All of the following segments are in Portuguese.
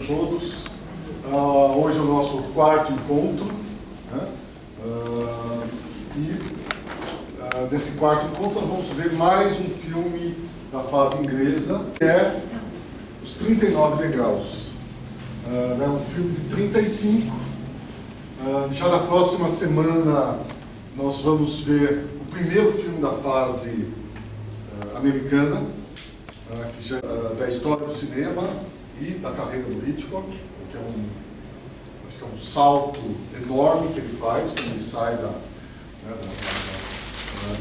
todos. Hoje é o nosso quarto encontro, né? Nesse quarto encontro nós vamos ver mais um filme da fase inglesa, que é Os 39 Degraus. É um filme de 35. Já na próxima semana nós vamos ver o primeiro filme da fase americana, que já, da história do cinema e da carreira do Hitchcock, que é acho que é um salto enorme que ele faz quando ele sai da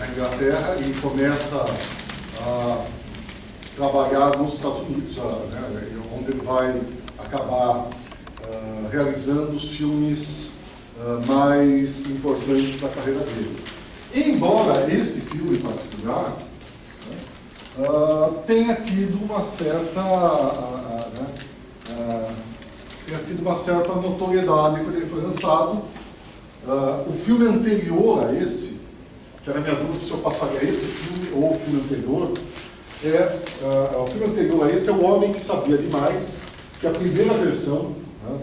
Inglaterra e começa a trabalhar nos Estados Unidos, onde ele vai acabar realizando os filmes mais importantes da carreira dele. Embora esse filme em particular tenha tido uma certa notoriedade quando ele foi lançado. O filme anterior a esse, que era a minha dúvida se eu passaria esse filme ou o filme anterior, o filme anterior a esse é O Homem que Sabia Demais, que é a primeira versão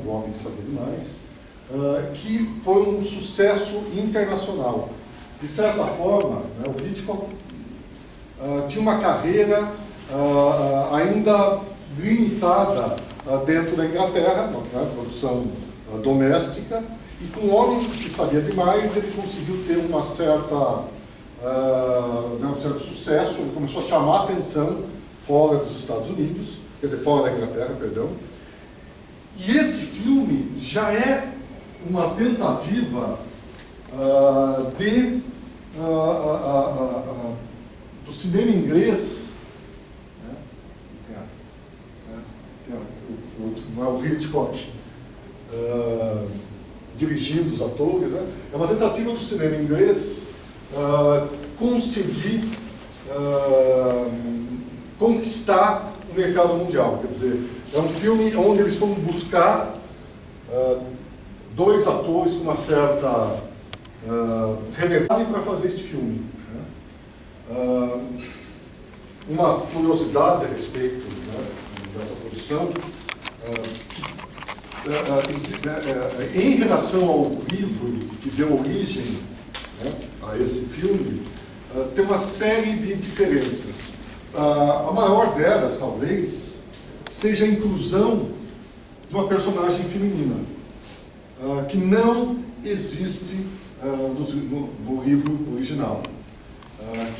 do Homem que Sabia Demais, que foi um sucesso internacional. De certa forma, o Hitchcock tinha uma carreira ainda limitada dentro da Inglaterra, produção doméstica, e com O Homem que Sabia Demais ele conseguiu ter um certo sucesso. Ele começou a chamar a atenção fora dos Estados Unidos, quer dizer, fora da Inglaterra, perdão. E esse filme já é uma tentativa do cinema inglês, não é o Hitchcock dirigindo os atores, é uma tentativa do cinema inglês conseguir conquistar o mercado mundial. Quer dizer, é um filme onde eles vão buscar dois atores com uma certa relevância para fazer esse filme. Uma curiosidade a respeito dessa produção, em relação ao livro que deu origem a esse filme, tem uma série de diferenças. A maior delas, talvez, seja a inclusão de uma personagem feminina, que não existe no livro original,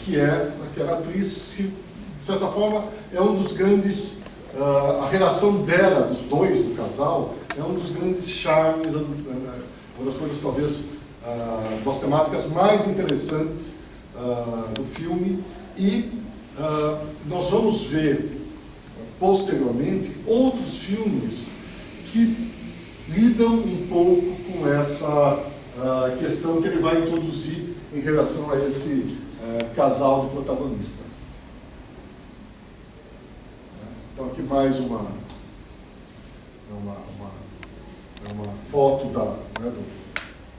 que é aquela atriz que, de certa forma, é um dos grandes, a relação dela, dos dois, do casal, é um dos grandes charmes, uma das coisas, talvez, das temáticas mais interessantes do filme. E nós vamos ver, posteriormente, outros filmes que lidam um pouco com essa questão que ele vai introduzir em relação a esse casal de protagonistas. Então aqui mais uma foto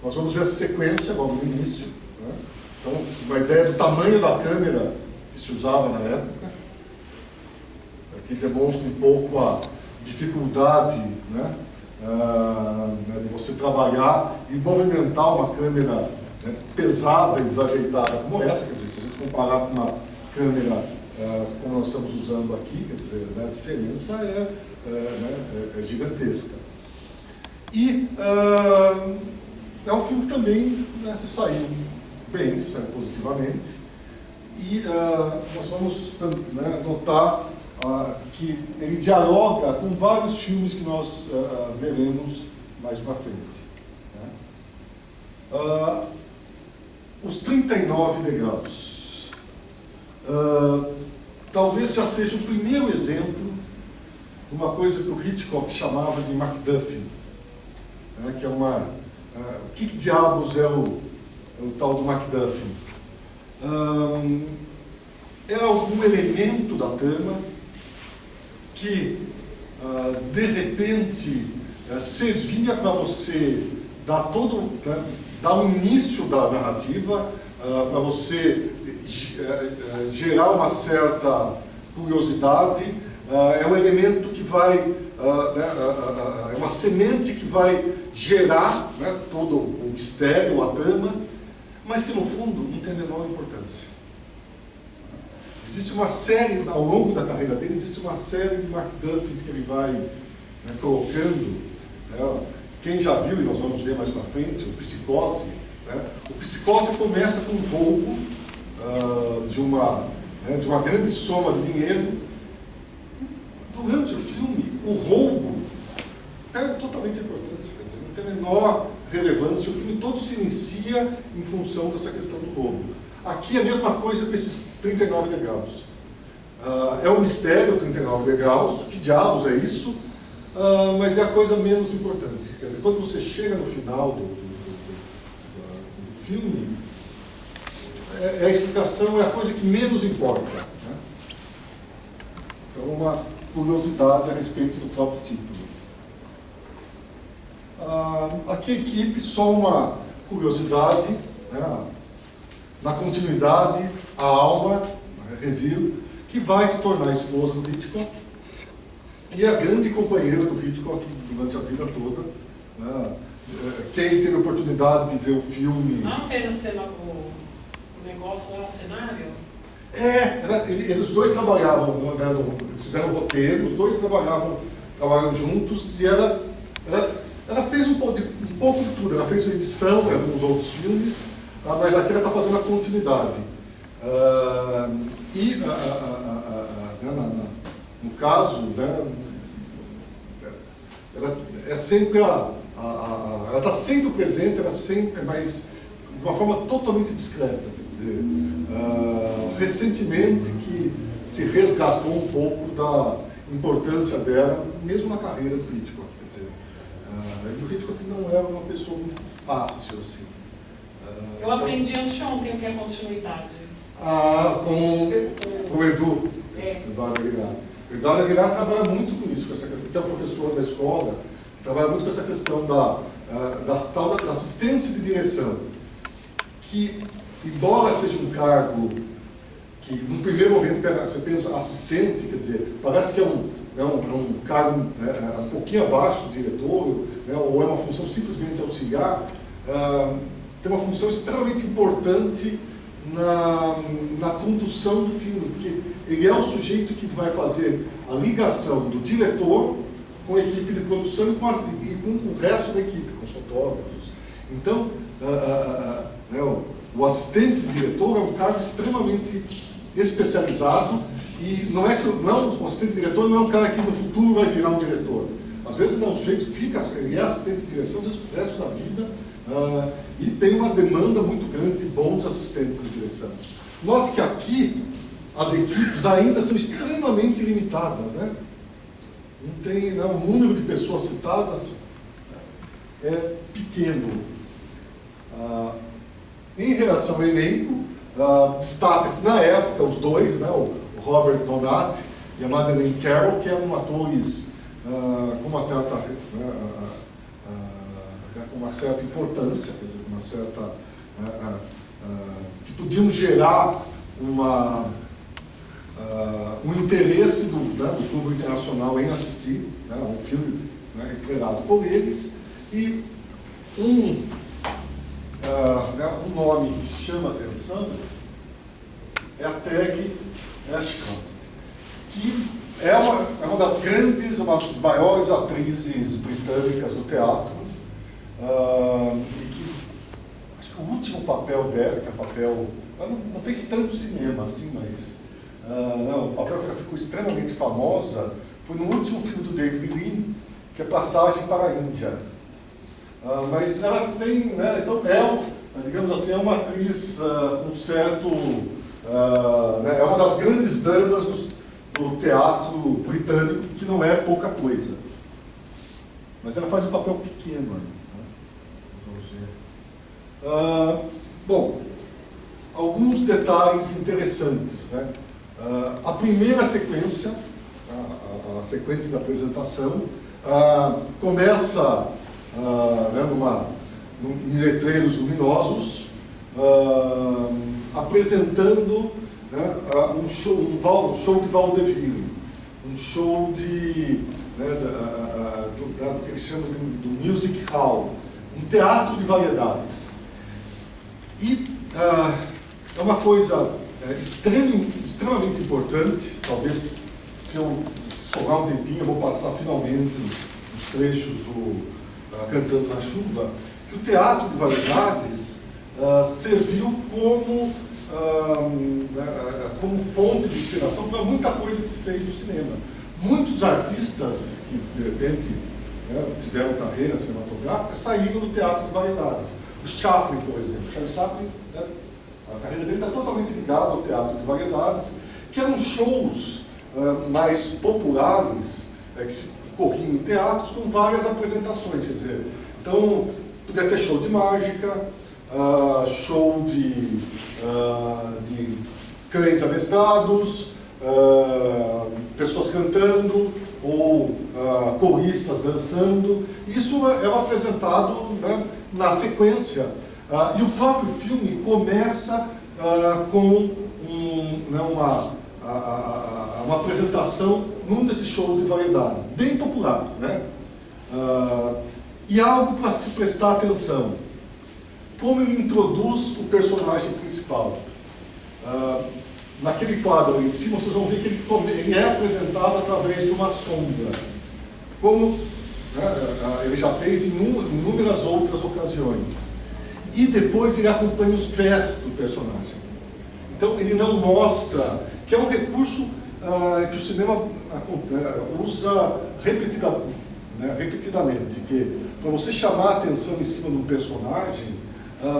nós vamos ver essa sequência logo no início, Então, uma ideia do tamanho da câmera que se usava na época, que demonstra um pouco a dificuldade de você trabalhar e movimentar uma câmera pesada e desajeitada como essa. Quer dizer, se a gente comparar com uma câmera como nós estamos usando aqui, quer dizer, a diferença é gigantesca. E é um filme que também se saiu bem, se saiu positivamente. E nós vamos notar que ele dialoga com vários filmes que nós veremos mais para frente. Os 39 Degraus. Talvez já seja o primeiro exemplo de uma coisa que o Hitchcock chamava de MacGuffin, que é o que diabos é o tal do MacGuffin? É algum elemento da trama que, de repente, servia para você dar um início da narrativa, para você gerar uma certa curiosidade, é um elemento que vai, é uma semente que vai gerar, né, todo o mistério, a trama, mas que no fundo não tem a menor importância. Existe uma série, ao longo da carreira dele, existe uma série de MacGuffins que ele vai, né, colocando. Né, quem já viu, e nós vamos ver mais para frente, o Psicose. Né, o Psicose começa com um roubo de uma grande soma de dinheiro. Durante o filme, o roubo perde totalmente a importância, quer dizer, não tem a menor relevância, o filme todo se inicia em função dessa questão do roubo. Aqui é a mesma coisa com esses 39 degraus. É um mistério, 39 degraus, que diabos é isso? Mas é a coisa menos importante. Quer dizer, quando você chega no final do filme, a explicação é a coisa que menos importa. Né? É uma curiosidade a respeito do próprio título. Aqui a equipe, só uma curiosidade, né? Na continuidade, a Alma, né, Reville, que vai se tornar esposa do Hitchcock e é a grande companheira do Hitchcock durante a vida toda. Né? Quem teve a oportunidade de ver o filme... Não fez a cena, o negócio lá, o cenário? Eles dois trabalhavam, né, fizeram roteiro, os dois trabalharam juntos e ela fez um pouco de tudo. Ela fez a edição de alguns outros filmes, mas aqui ela está fazendo a continuidade. No caso, né, ela é sempre ela está sempre presente, mas de uma forma totalmente discreta. Quer dizer, recentemente que se resgatou um pouco da importância dela, mesmo na carreira do Hitchcock. Quer dizer, o Hitchcock não era uma pessoa muito fácil, assim. Eu aprendi anteontem o que é continuidade. Com o Edu. Eduardo Aguilar. O Eduardo Aguilar trabalha muito com isso, com essa questão. Tem um professor da escola que trabalha muito com essa questão da assistência de direção, que, embora seja um cargo que, num primeiro momento, você pensa assistente, quer dizer, parece que é um cargo um pouquinho abaixo do diretor, né, ou é uma função simplesmente auxiliar, tem uma função extremamente importante na condução do filme, porque ele é o sujeito que vai fazer a ligação do diretor com a equipe de produção e com o resto da equipe, com os fotógrafos. Então, o assistente de diretor é um cargo extremamente especializado e não é um assistente de diretor não é um cara que no futuro vai virar um diretor. Às vezes não, o sujeito ele é assistente de direção o resto da vida e tem uma demanda muito grande de bons assistentes de direção. Note que aqui as equipes ainda são extremamente limitadas, né? Não tem, né, o número de pessoas citadas é pequeno. Em relação ao elenco, destaca-se na época os dois, né, o Robert Donat e a Madeleine Carroll, que eram atores com uma certa importância, quer dizer, com uma certa que podiam gerar um interesse do público internacional em assistir, né, um filme, né, estrelado por eles, e um nome que chama a atenção é a Peggy Ashcroft, que é uma das maiores atrizes britânicas do teatro, e que acho que o último papel dela, que é papel, ela não fez tanto cinema assim, mas o papel que ela ficou extremamente famosa foi no último filme do David Lean, que é Passagem para a Índia. Mas ela tem, né, então digamos assim, é uma atriz com certo, é uma das grandes damas do teatro britânico, que não é pouca coisa. Mas ela faz um papel pequeno. Né? Vamos ver. Bom, alguns detalhes interessantes. Né? A primeira sequência, a sequência da apresentação, começa em letreiros luminosos, apresentando, né, um show de vaudeville, um um show de, né, do que eles chamam do music hall, um teatro de variedades. E é uma coisa extremamente importante. Talvez, se eu sobrar um tempinho, eu vou passar finalmente os trechos do Cantando na Chuva, que o teatro de variedades serviu como fonte de inspiração para muita coisa que se fez no cinema. Muitos artistas que, de repente, tiveram carreira cinematográfica saíram do teatro de variedades. O Chaplin, por exemplo. Charles Chaplin, a carreira dele está totalmente ligada ao teatro de variedades, que eram shows mais populares, que se corriam em teatros com várias apresentações. Quer dizer, então, podia ter show de mágica, show de cães amestrados, pessoas cantando, ou coristas dançando. Isso era apresentado, né, na sequência. E o próprio filme começa com uma apresentação num desses shows de variedade, bem popular, né? E algo para se prestar atenção. Como ele introduz o personagem principal. Naquele quadro ali de cima, vocês vão ver que ele é apresentado através de uma sombra. Como, né, ele já fez em inúmeras outras ocasiões. E depois ele acompanha os pés do personagem. Então ele não mostra, que é um recurso que o cinema usa repetidamente, que para você chamar a atenção em cima de um personagem,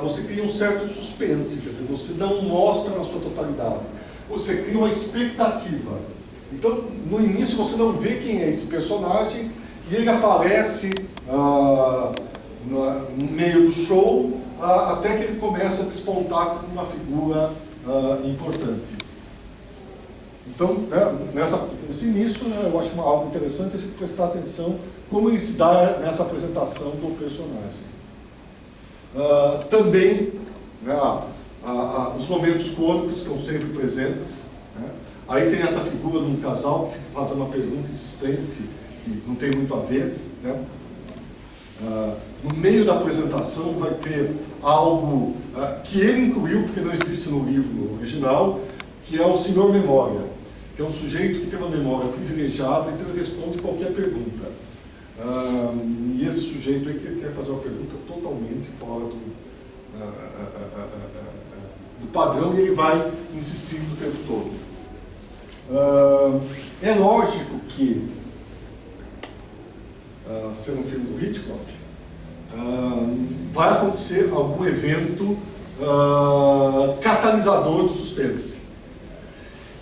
você cria um certo suspense, quer dizer, você não mostra na sua totalidade, você cria uma expectativa. Então, no início você não vê quem é esse personagem, e ele aparece no meio do show, até que ele começa a despontar como uma figura importante. Então, nesse início, eu acho algo interessante a gente prestar atenção como ele se dá nessa apresentação do personagem. Também, os momentos cômicos estão sempre presentes, né? Aí tem essa figura de um casal que fica fazendo uma pergunta insistente, que não tem muito a ver, né? No meio da apresentação vai ter algo que ele incluiu, porque não existe no livro original, que é o Senhor Memória, que é um sujeito que tem uma memória privilegiada, então ele responde qualquer pergunta. E esse sujeito aí que quer fazer uma pergunta totalmente fora do padrão, e ele vai insistindo o tempo todo. É lógico que, sendo um filme do Hitchcock, vai acontecer algum evento catalisador do suspense.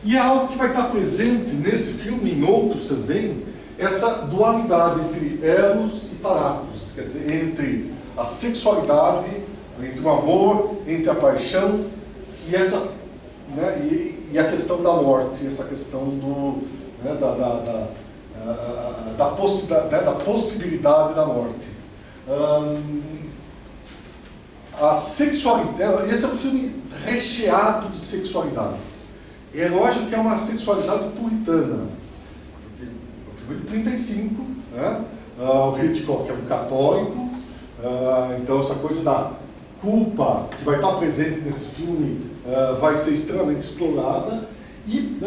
E é algo que vai estar presente nesse filme e em outros também, essa dualidade entre Eros e Thanatos, quer dizer, entre a sexualidade, entre o amor, entre a paixão e a questão da morte, essa questão da possibilidade da morte. A sexualidade, esse é um filme recheado de sexualidade. E é lógico que é uma sexualidade puritana. O filme é de 35, né? O Hitchcock é um católico, então essa coisa da culpa que vai estar presente nesse filme vai ser extremamente explorada, e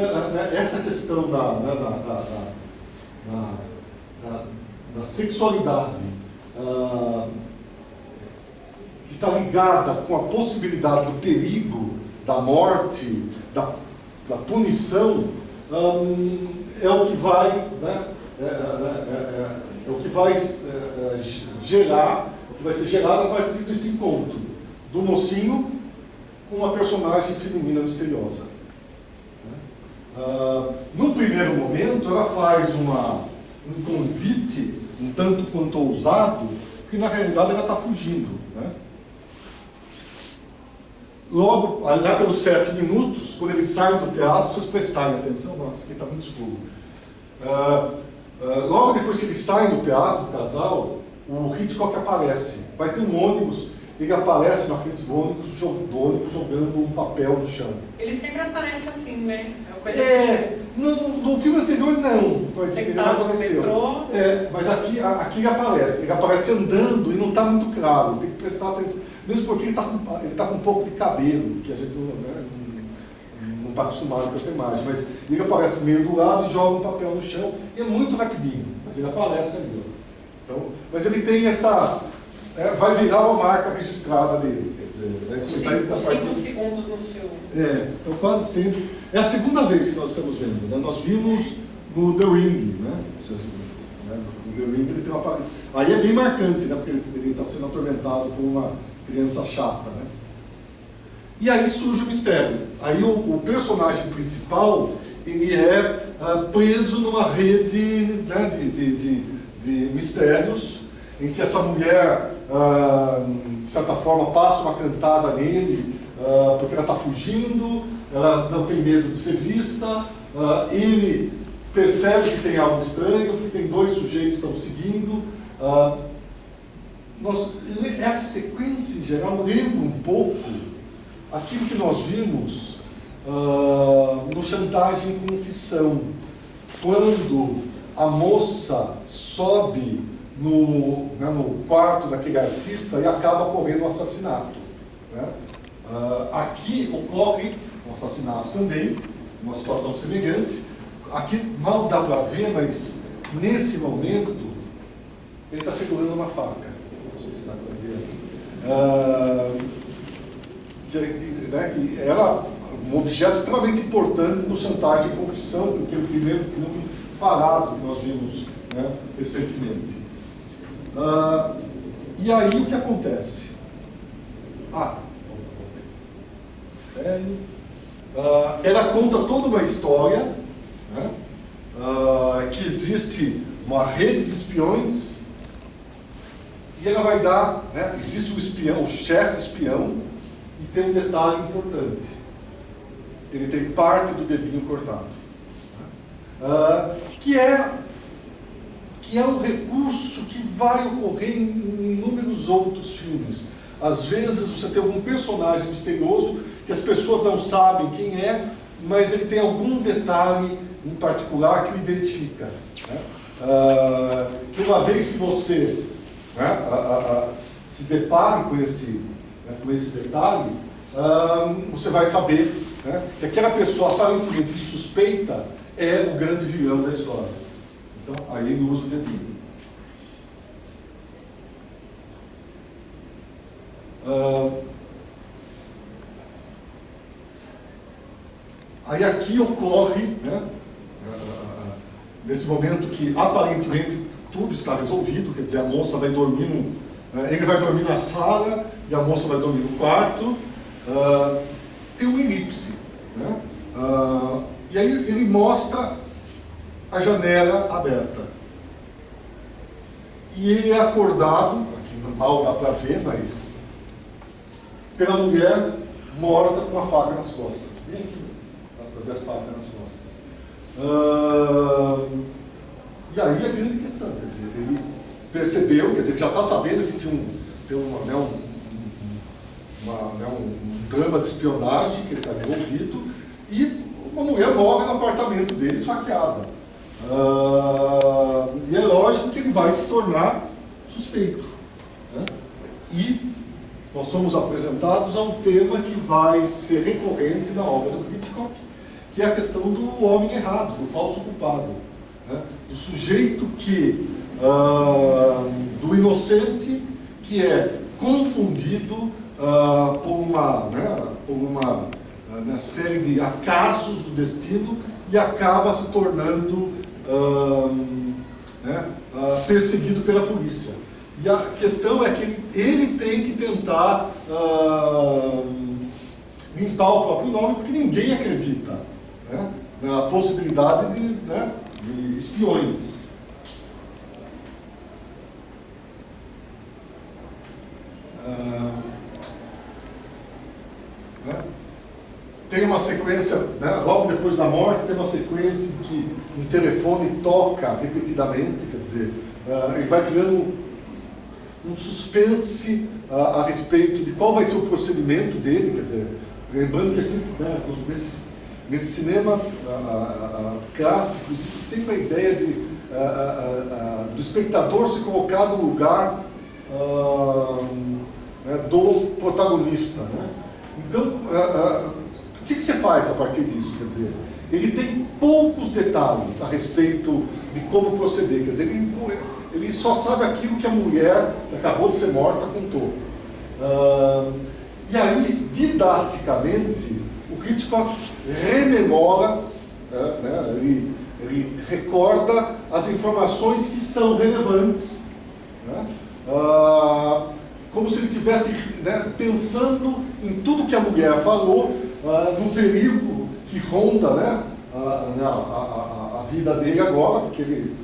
essa questão da sexualidade que está ligada com a possibilidade do perigo, da morte, da punição, é o que vai, vai ser gerado a partir desse encontro do mocinho com uma personagem feminina misteriosa. Num primeiro momento, ela faz um convite um tanto quanto ousado, que na realidade ela está fugindo, né? Logo, lá pelos 7 minutos, quando eles saem do teatro, vocês prestarem atenção, nossa, aqui está muito escuro. Logo depois que eles saem do teatro, o casal, o Hitchcock aparece. Vai ter um ônibus ele aparece na frente do ônibus jogando um papel no chão. Ele sempre aparece assim, né? No filme anterior não, mas ele não apareceu. Mas aqui ele aparece andando e não está muito claro, tem que prestar atenção, mesmo porque ele está com um pouco de cabelo, que a gente não está acostumado com essa imagem, mas ele aparece meio do lado e joga um papel no chão, e é muito rapidinho, mas ele aparece ali. Então, mas ele tem essa... vai virar uma marca registrada dele, quer dizer, 5 segundos no seu... então quase sempre. É a segunda vez que nós estamos vendo, né? Nós vimos no The Ring, né? No The Ring ele tem uma aparição. Aí é bem marcante, né? Porque ele está sendo atormentado por uma criança chata, né? E aí surge o mistério. Aí o personagem principal, ele é preso numa rede, né, de mistérios, em que essa mulher, de certa forma, passa uma cantada nele, porque ela está fugindo, ela não tem medo de ser vista, ele percebe que tem algo estranho, que tem 2 sujeitos que estão seguindo. Essa sequência, em geral, lembra um pouco aquilo que nós vimos no Chantagem e Confissão, quando a moça sobe no quarto daquele artista e acaba ocorrendo um assassinato, né? Aqui ocorre um assassinato também, uma situação semelhante. Aqui mal dá para ver, mas nesse momento ele está segurando uma faca. Não sei se dá para ver. Que era um objeto extremamente importante no Chantagem e Confissão, porque é o primeiro filme falado que nós vimos, né, recentemente. E aí o que acontece? Mistério. Ela conta toda uma história, né, que existe uma rede de espiões, e ela vai dar, né, existe o espião, o chefe espião, e tem um detalhe importante: ele tem parte do dedinho cortado, que é um recurso que vai ocorrer em inúmeros outros filmes. Às vezes você tem algum personagem misterioso que as pessoas não sabem quem é, mas ele tem algum detalhe em particular que o identifica, né? Que uma vez que você, né, se depare com esse detalhe, você vai saber, né, que aquela pessoa aparentemente suspeita é o grande vilão da história. Então, aí ele usa o dedinho. Aí aqui ocorre, né, nesse momento que aparentemente tudo está resolvido, quer dizer, a moça vai dormir, ele vai dormir na sala e a moça vai dormir no quarto, tem uma elipse, né? E aí ele mostra a janela aberta. E ele é acordado, aqui mal dá para ver, mas pela mulher morta com uma faca nas costas. Bem aqui, dá para ver as facas nas costas. E aí a grande questão, quer dizer, ele percebeu, quer dizer, que já está sabendo que tem um drama de espionagem que ele está envolvido, e uma mulher morre no apartamento dele esfaqueada. E é lógico que ele vai se tornar suspeito, né? E nós somos apresentados a um tema que vai ser recorrente na obra do Hitchcock, que é a questão do homem errado, do falso culpado, né? Do sujeito que, do inocente que é confundido por uma série de acasos do destino e acaba se tornando perseguido pela polícia. E a questão é que ele tem que tentar limpar o próprio nome, porque ninguém acredita, né, na possibilidade de espiões. Tem uma sequência, né, logo depois da morte, tem uma sequência em que um telefone toca repetidamente, quer dizer, ele vai criando um suspense a respeito de qual vai ser o procedimento dele, quer dizer, lembrando que a gente, né, nesse cinema clássico, existe sempre a ideia do espectador se colocar no lugar né, do protagonista. Né? Então, o que você faz a partir disso? Quer dizer, ele tem poucos detalhes a respeito de como proceder, quer dizer, ele só sabe aquilo que a mulher que acabou de ser morta contou. E aí, didaticamente, o Hitchcock rememora, né, ele recorda as informações que são relevantes, né, como se ele estivesse, né, pensando em tudo que a mulher falou, no perigo que ronda, né, a vida dele agora, porque ele,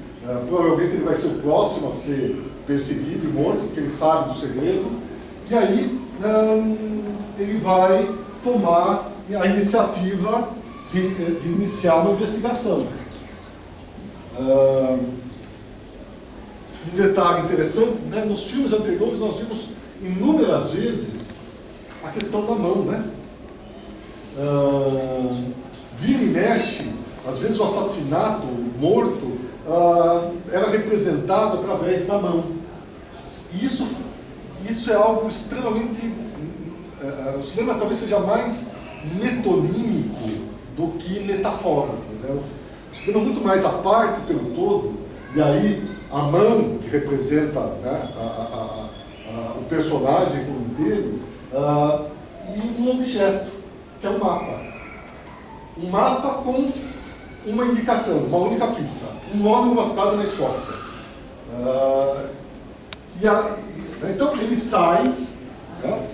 provavelmente ele vai ser o próximo a ser perseguido e morto, porque ele sabe do segredo, e aí ele vai tomar a iniciativa de iniciar uma investigação. Um detalhe interessante, né, nos filmes anteriores nós vimos inúmeras vezes a questão da mão, né? Vira e mexe, às vezes o assassinato, o morto, era representado através da mão. E isso é algo extremamente... o cinema talvez seja mais metonímico do que metafórico. Né? O cinema é muito mais a parte pelo todo, e aí a mão, que representa, né, o personagem como inteiro, e um objeto, que é um mapa. Um mapa com uma indicação, uma única pista. Um nome de uma cidade na Escócia. Então ele sai, né,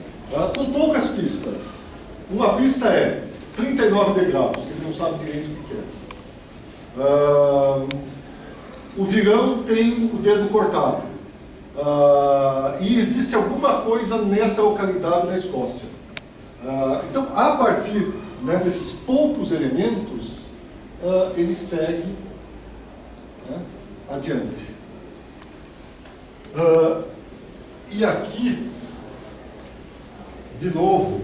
com poucas pistas. Uma pista é 39 degraus, que ele não sabe direito o que é. O vilão tem o dedo cortado. E existe alguma coisa nessa localidade na Escócia. Então, a partir, né, desses poucos elementos, ele segue, né, adiante. E aqui, de novo,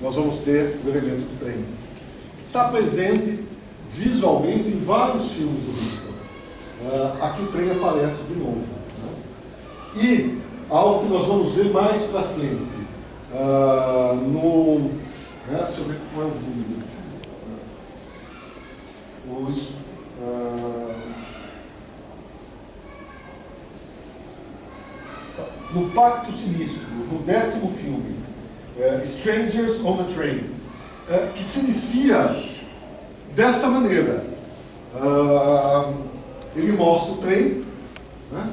nós vamos ter o elemento do trem, que está presente visualmente em vários filmes do Hitchcock. Aqui o trem aparece de novo. Né? E algo que nós vamos ver mais para frente, deixa eu ver qual é o número. No Pacto Sinistro, no 10º filme, Strangers on a Train, que se inicia desta maneira. Ele mostra o trem, né,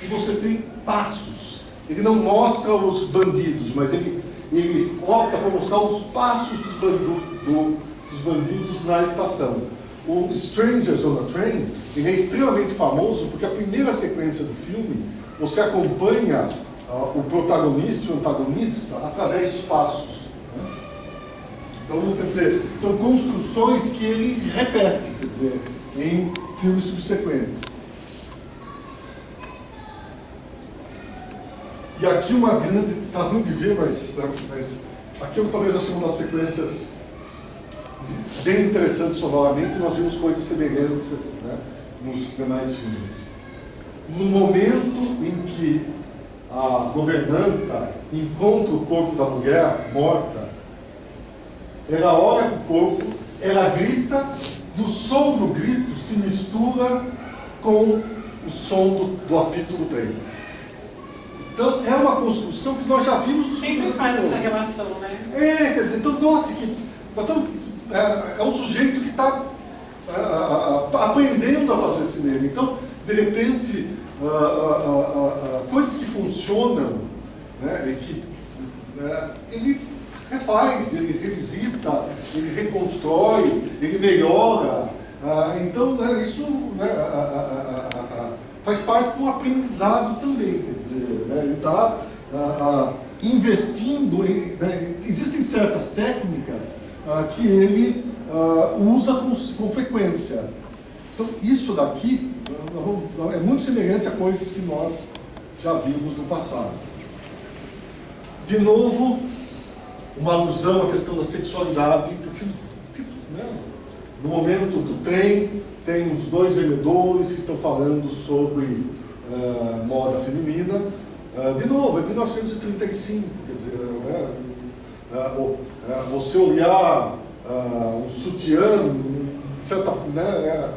e você tem passos. Ele não mostra os bandidos, mas ele opta para mostrar os passos dos bandidos na estação. O Strangers on a Train, ele é extremamente famoso porque a primeira sequência do filme, você acompanha o protagonista e o antagonista através dos passos. Né? Então, quer dizer, são construções que ele repete, quer dizer, em filmes subsequentes. E aqui uma grande, está ruim de ver, mas aqui eu talvez acho uma das sequências bem interessantes sonoramente, nós vimos coisas semelhantes, né, nos demais filmes. No momento em que a governanta encontra o corpo da mulher morta, ela olha para o corpo, ela grita, e o som do grito se mistura com o som do apito do trem. Então, é uma construção que nós já vimos dos filmes. Sempre faz essa relação, né? Quer dizer, então note que é um sujeito que está aprendendo a fazer cinema. Então, de repente, coisas que funcionam, né, e que ele refaz, ele revisita, ele reconstrói, ele melhora. Então, isso, né, faz parte de um aprendizado também. Quer dizer, né, ele está investindo né, existem certas técnicas que ele usa com frequência. Então, isso daqui é muito semelhante a coisas que nós já vimos no passado. De novo, uma alusão à questão da sexualidade, que o filme, né, no momento do trem, tem os dois vendedores que estão falando sobre moda feminina. De novo, é 1935, quer dizer, você olhar um sutiã, certa, né,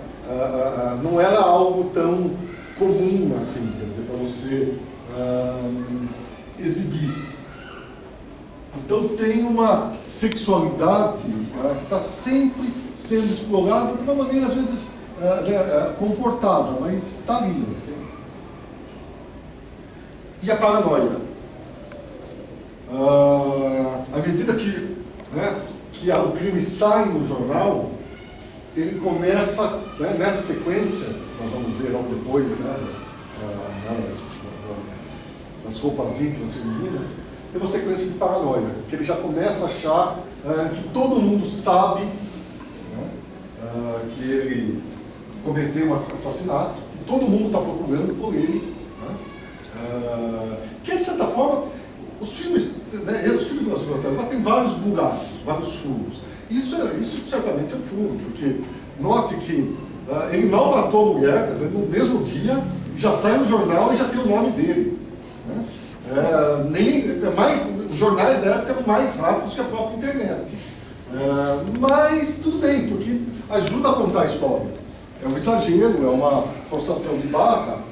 não era algo tão comum assim, quer dizer, para você exibir. Então tem uma sexualidade que está sempre sendo explorada de uma maneira, às vezes, comportada, mas está ali. E a paranoia. À medida que, né, que o crime sai no jornal, ele começa, né, nessa sequência, nós vamos ver logo depois, né, nas roupas íntimas femininas, tem uma sequência de paranoia, que ele já começa a achar que todo mundo sabe, né, que ele cometeu um assassinato, que todo mundo está procurando por ele, né, que de certa forma, os filmes, né, os filmes do Brasil tem vários buracos, vários furos. Isso certamente é um furo, porque note que ele mal matou a mulher, quer dizer, no mesmo dia, já sai no jornal e já tem o nome dele. Né? Os jornais da época eram mais rápidos que a própria internet. Mas tudo bem, porque ajuda a contar a história. É um exagero, é uma forçação de barra,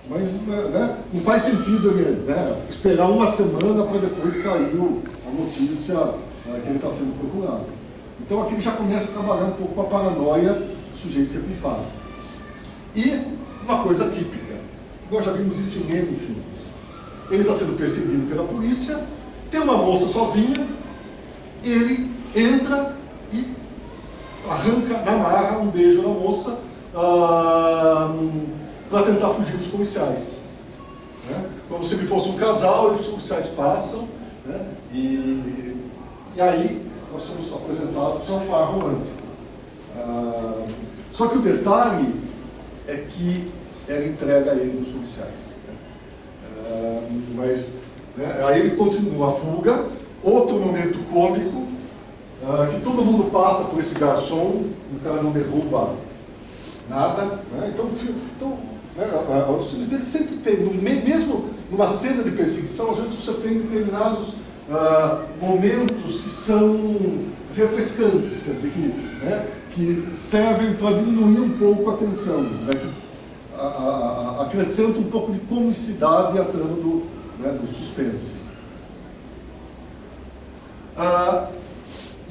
mas né, não faz sentido ele, né, esperar uma semana para depois sair a notícia que ele está sendo procurado. Então aqui ele já começa a trabalhar um pouco com a paranoia do sujeito que é culpado. E uma coisa típica, nós já vimos isso em N filmes. Ele está sendo perseguido pela polícia, tem uma moça sozinha, ele entra e arranca na marra um beijo na moça para tentar fugir dos policiais. Né? Como se ele fosse um casal, e os policiais passam, né? E aí nós somos apresentados a um par romântico. Só que o detalhe é que ela entrega ele nos policiais. Mas né, aí ele continua a fuga, outro momento cômico, que todo mundo passa por esse garçom e o cara não derruba nada. Né? Então os filmes dele sempre tem, mesmo numa cena de perseguição, às vezes você tem determinados momentos que são refrescantes, quer dizer, que servem para diminuir um pouco a tensão, né? Que acrescenta um pouco de comicidade à trama do suspense.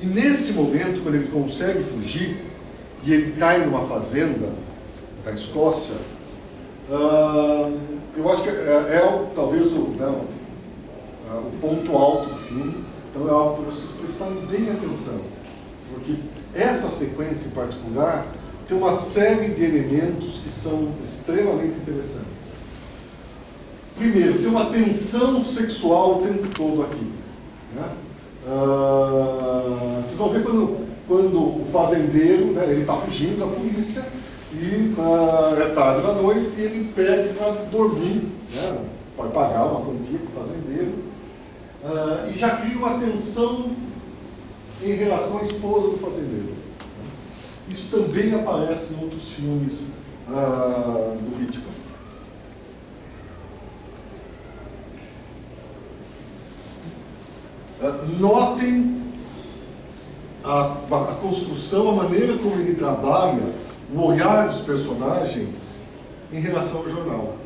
E nesse momento, quando ele consegue fugir, e ele cai numa fazenda da Escócia, eu acho que talvez o ponto alto do filme. Então é algo para vocês prestarem bem atenção, porque essa sequência em particular tem uma série de elementos que são extremamente interessantes. Primeiro, tem uma tensão sexual o tempo todo aqui. Né? Vocês vão ver quando o fazendeiro, né, ele está fugindo da polícia e é tarde da noite e ele pede para dormir, né, vai pagar uma quantia para o fazendeiro, e já cria uma tensão em relação à esposa do fazendeiro. Isso também aparece em outros filmes do Hitchcock. Notem a construção, a maneira como ele trabalha, o olhar dos personagens em relação ao jornal.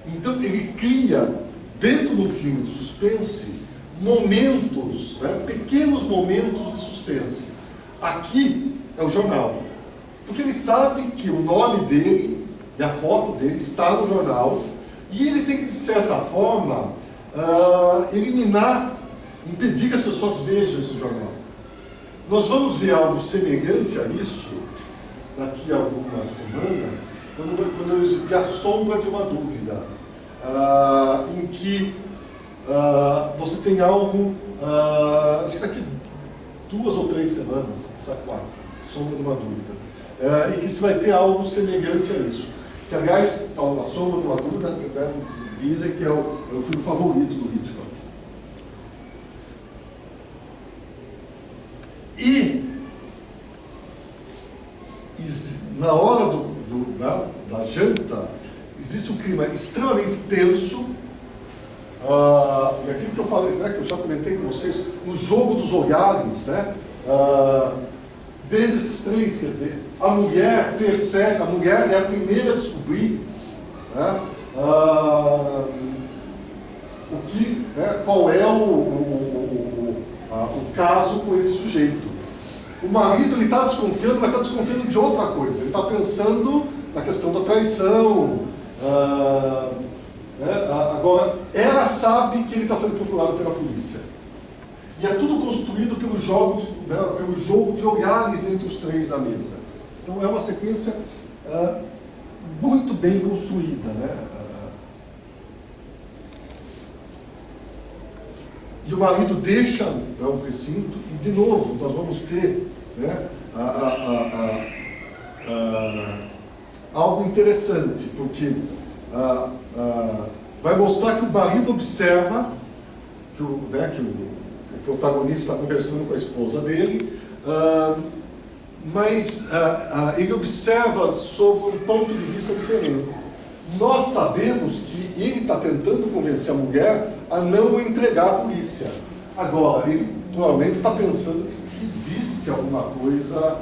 Então ele cria, dentro do filme de suspense, momentos, né, pequenos momentos de suspense. Aqui é o jornal, porque ele sabe que o nome dele e a foto dele está no jornal, e ele tem que, de certa forma, impedir que as pessoas vejam esse jornal. Nós vamos ver algo semelhante a isso daqui a algumas semanas, quando eu exibir A Sombra de uma Dúvida, em que você tem algo, acho que daqui 2 ou 3 semanas, quizá 4, Sombra de uma Dúvida, em que você vai ter algo semelhante a isso. Que, aliás, talvez A Sombra de uma Dúvida, né, dizem que é o filme favorito do Hitchcock. E na hora da janta, existe um clima extremamente tenso, e aquilo que eu falei, né, que eu já comentei com vocês, no jogo dos olhares, né, dentre esses três, quer dizer, a mulher percebe, a mulher é a primeira a descobrir, né, qual é o caso com esse sujeito. O marido está desconfiando, mas está desconfiando de outra coisa. Ele está pensando na questão da traição. Agora, ela sabe que ele está sendo procurado pela polícia. E é tudo construído pelo jogo de olhares entre os três na mesa. Então é uma sequência muito bem construída, né? E o marido deixa o recinto, e de novo nós vamos ter, né, algo interessante, porque vai mostrar que o marido observa que o protagonista está conversando com a esposa dele, mas ele observa sob um ponto de vista diferente. Nós sabemos que ele está tentando convencer a mulher a não entregar à polícia. Agora, ele provavelmente está pensando que existe alguma coisa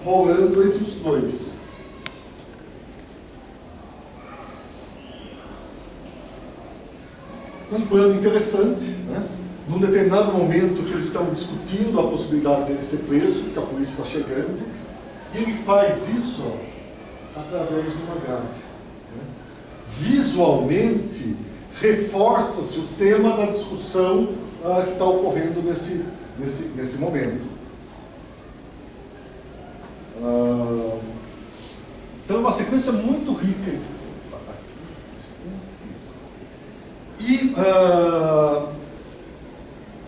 rolando entre os dois. Um plano interessante, né? Num determinado momento que eles estão discutindo a possibilidade dele ser preso, que a polícia está chegando, e ele faz isso através de uma grade. Né? Visualmente, reforça-se o tema da discussão que está ocorrendo nesse momento. Então, é uma sequência muito rica. E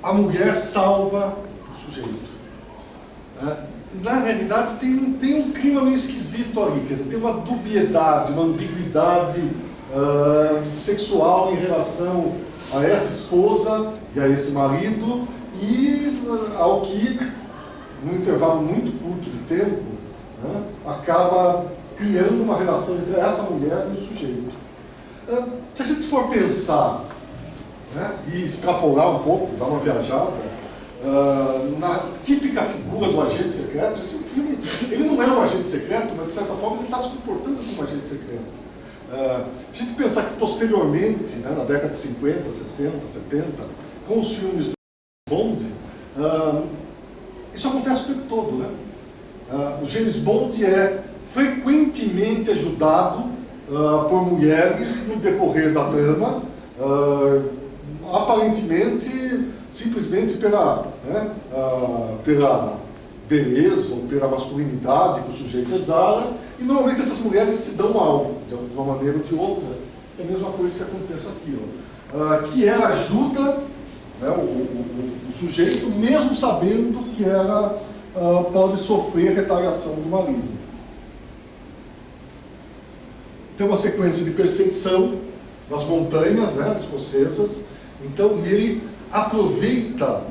a mulher salva o sujeito. Na realidade, tem um clima meio esquisito ali, quer dizer, tem uma dubiedade, uma ambiguidade sexual em relação a essa esposa e a esse marido, e ao que, num intervalo muito curto de tempo, né, acaba criando uma relação entre essa mulher e o sujeito. Se a gente for pensar, né, e extrapolar um pouco, dar uma viajada, na típica figura do agente secreto, esse filme, ele não é um agente secreto, mas de certa forma ele está se comportando como um agente secreto. A gente pensar que posteriormente, né, na década de 50, 60, 70, com os filmes do Bond, isso acontece o tempo todo, né? O James Bond é frequentemente ajudado por mulheres no decorrer da trama, aparentemente simplesmente pela beleza ou pela masculinidade que o sujeito exala, e normalmente essas mulheres se dão mal, de uma maneira ou de outra. É a mesma coisa que acontece aqui, que ela ajuda, né, o sujeito, mesmo sabendo que ela pode sofrer retaliação do marido. Tem uma sequência de perseguição nas montanhas, né, escocesas. Então ele aproveita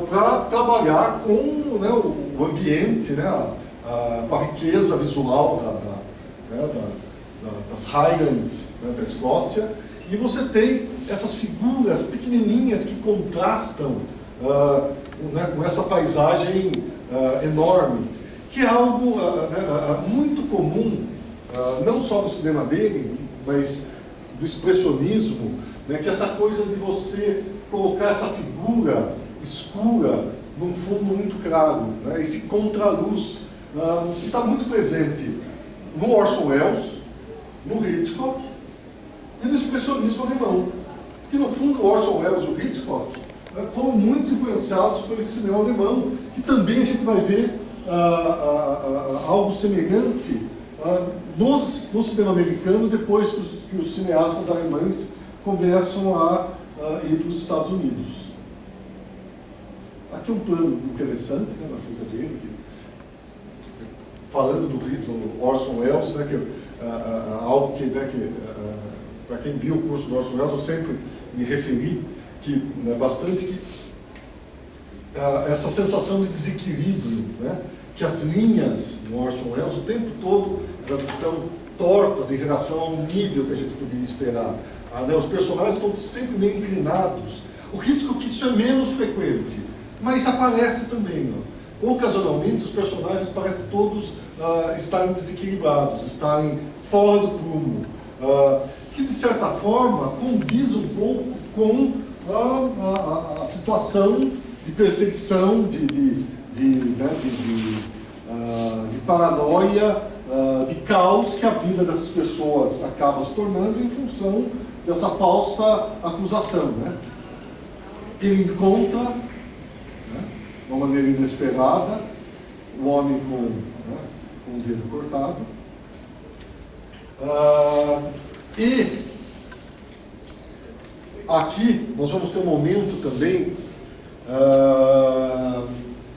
para trabalhar com, né, o ambiente, né, com a riqueza visual das Highlands, né, da Escócia, e você tem essas figuras pequenininhas que contrastam né, com essa paisagem enorme, que é algo muito comum, não só no cinema dele, mas do expressionismo, né, que é essa coisa de você colocar essa figura escura num fundo muito claro, né, esse contraluz, que está muito presente no Orson Welles, no Hitchcock e no expressionismo alemão. Porque no fundo o Orson Welles e o Hitchcock foram muito influenciados pelo cinema alemão, que também a gente vai ver algo semelhante no cinema americano, depois que os cineastas alemães começam a ir para os Estados Unidos. Aqui um plano interessante, né, na fuga dele, falando do Orson Welles, né, que algo que, para quem viu o curso do Orson Welles, eu sempre me referi, que bastante que essa sensação de desequilíbrio, né, que as linhas no Orson Welles o tempo todo elas estão tortas em relação ao nível que a gente poderia esperar. Os personagens estão sempre meio inclinados. O crítico que isso é menos frequente, mas aparece também. Ocasionalmente os personagens parecem todos estarem desequilibrados, estarem fora do prumo, que de certa forma condiz um pouco com a situação de perseguição, de paranoia, de caos que a vida dessas pessoas acaba se tornando em função dessa falsa acusação. Né? Ele encontra, de uma maneira inesperada, o homem com o dedo cortado. E aqui nós vamos ter um momento também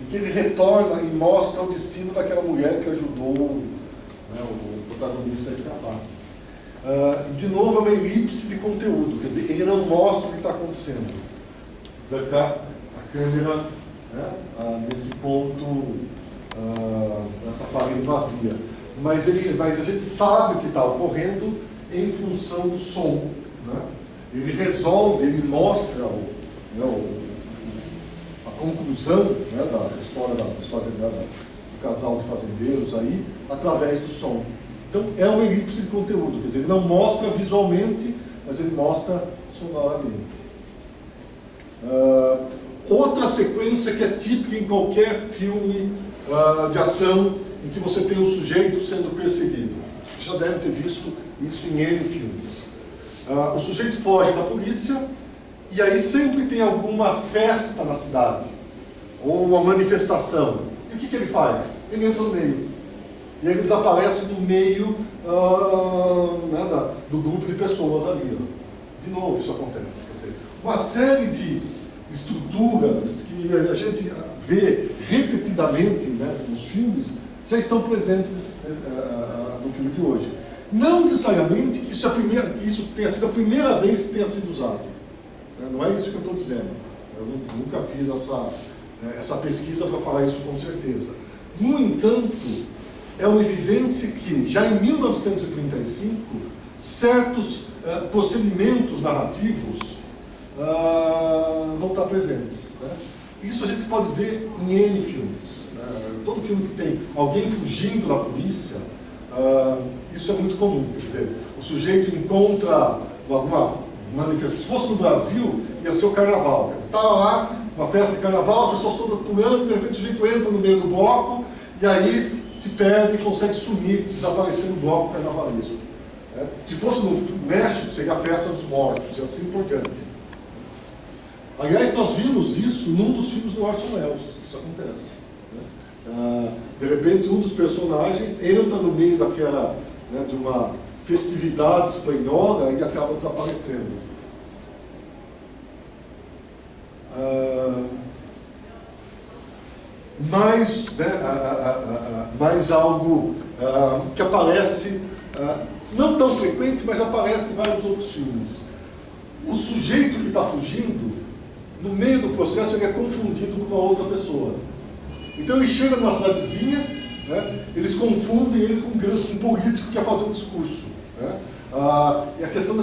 em que ele retorna e mostra o destino daquela mulher que ajudou o protagonista a escapar. De novo, é uma elipse de conteúdo, quer dizer, ele não mostra o que está acontecendo. Vai ficar a câmera nesse ponto, nessa parede vazia. Mas a gente sabe o que está ocorrendo em função do som. Né? Ele resolve, ele mostra a conclusão da história do casal de fazendeiros aí, através do som. Então é uma elipse de conteúdo, quer dizer, ele não mostra visualmente, mas ele mostra sonoramente. Outra sequência que é típica em qualquer filme de ação em que você tem um sujeito sendo perseguido. Você já deve ter visto isso em N filmes. O sujeito foge da polícia e aí sempre tem alguma festa na cidade ou uma manifestação. E o que ele faz? Ele entra no meio. E ele desaparece no meio do grupo de pessoas ali. De novo isso acontece. Quer dizer, uma série de estruturas que a gente vê repetidamente nos filmes já estão presentes no filme de hoje. Não necessariamente que isso tenha sido a primeira vez que tenha sido usado. Não é isso que eu estou dizendo. Eu nunca fiz essa pesquisa para falar isso com certeza. No entanto, é uma evidência que já em 1935 certos procedimentos narrativos vão estar presentes. Né? Isso a gente pode ver em N filmes. Todo filme que tem alguém fugindo da polícia, isso é muito comum. Quer dizer, o sujeito encontra alguma manifestação. Se fosse no Brasil, ia ser o carnaval. Estava lá, uma festa de carnaval, as pessoas todas pulando, de repente o sujeito entra no meio do bloco e aí se perde e consegue sumir, desaparecer no bloco carnavalesco. Se fosse no México, seria a festa dos mortos e assim por diante. Aliás, nós vimos isso num dos filmes do Orson Welles. Isso acontece. De repente, um dos personagens entra no meio daquela, de uma festividade espanhola e acaba desaparecendo. Mais algo que aparece, não tão frequente, mas aparece em vários outros filmes. O sujeito que está fugindo, no meio do processo, ele é confundido com uma outra pessoa. Então ele chega numa cidadezinha, eles confundem ele com um político que quer fazer um discurso. E a questão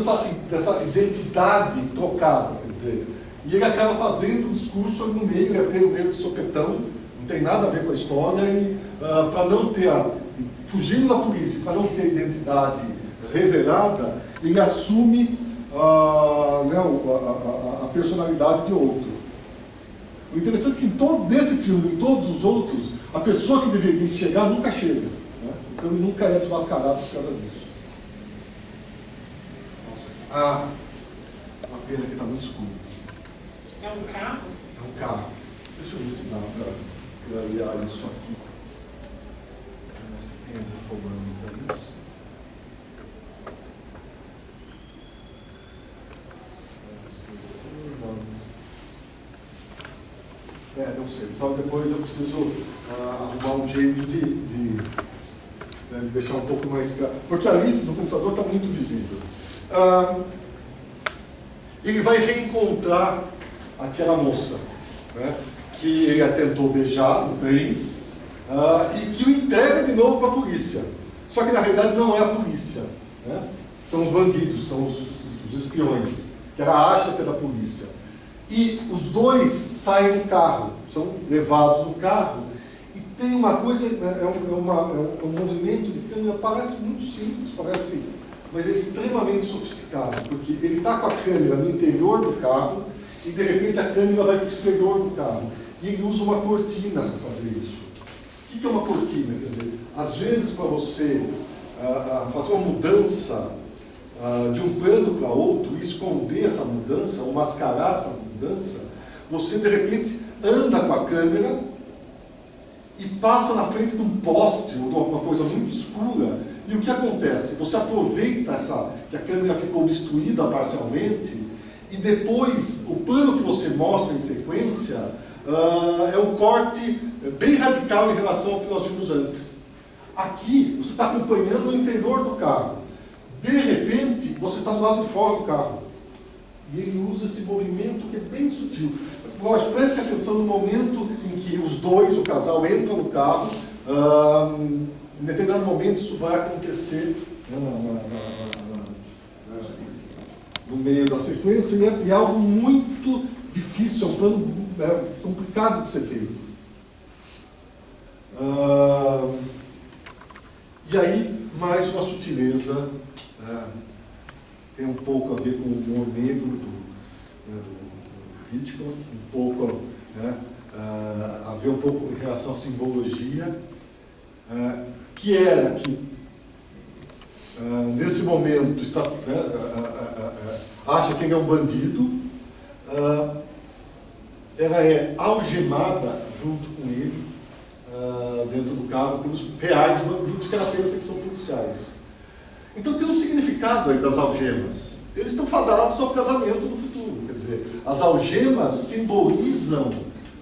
dessa identidade trocada, quer dizer, e ele acaba fazendo um discurso no meio, ele é pego meio de sopetão, não tem nada a ver com a história, e para não ter, fugindo da polícia, para não ter a identidade revelada, ele assume a personalidade de outro. O interessante é que nesse filme, em todos os outros, a pessoa que deveria chegar nunca chega. Então ele nunca é desmascarado por causa disso. Nossa, uma pena que está muito escuro. É um carro? É um carro. Deixa eu ver se dá para clarear isso aqui. Acho que tem um problema para isso. Não sei. Só depois eu preciso arrumar um jeito de de deixar um pouco mais claro, porque ali no computador está muito visível. Ele vai reencontrar aquela moça, né, que ele a tentou beijar no trem, e que o entrega de novo para a polícia. Só que na realidade não é a polícia, né? São os bandidos, são os espiões, que ela acha que é da polícia. E os dois saem do carro, são levados no carro, e tem uma coisa, um movimento de câmera, parece muito simples, mas é extremamente sofisticado, porque ele está com a câmera no interior do carro, e de repente a câmera vai para o exterior do carro. E ele usa uma cortina para fazer isso. O que é uma cortina? Quer dizer, às vezes para você fazer uma mudança de um plano para outro, esconder essa mudança, ou mascarar essa mudança, você de repente anda com a câmera e passa na frente de um poste ou de uma coisa muito escura. E o que acontece? Você aproveita que a câmera ficou obstruída parcialmente, e depois o plano que você mostra em sequência é um corte bem radical em relação ao que nós vimos antes. Aqui você está acompanhando o interior do carro. De repente, você está do lado de fora do carro. E ele usa esse movimento que é bem sutil. Lógico, preste atenção no momento em que os dois, o casal, entram no carro. Em determinado momento isso vai acontecer, né, no meio da sequência, e é algo muito difícil, é um plano complicado de ser feito. E aí, mais uma sutileza, tem um pouco a ver com o humor negro do Hitchcock, um pouco a ver um pouco em relação à simbologia, que era que nesse momento acha que ele é um bandido, ela é algemada junto com ele dentro do carro pelos reais bandidos que ela pensa que são policiais. Então tem um significado aí das algemas. Eles estão fadados ao casamento no futuro. Quer dizer, as algemas simbolizam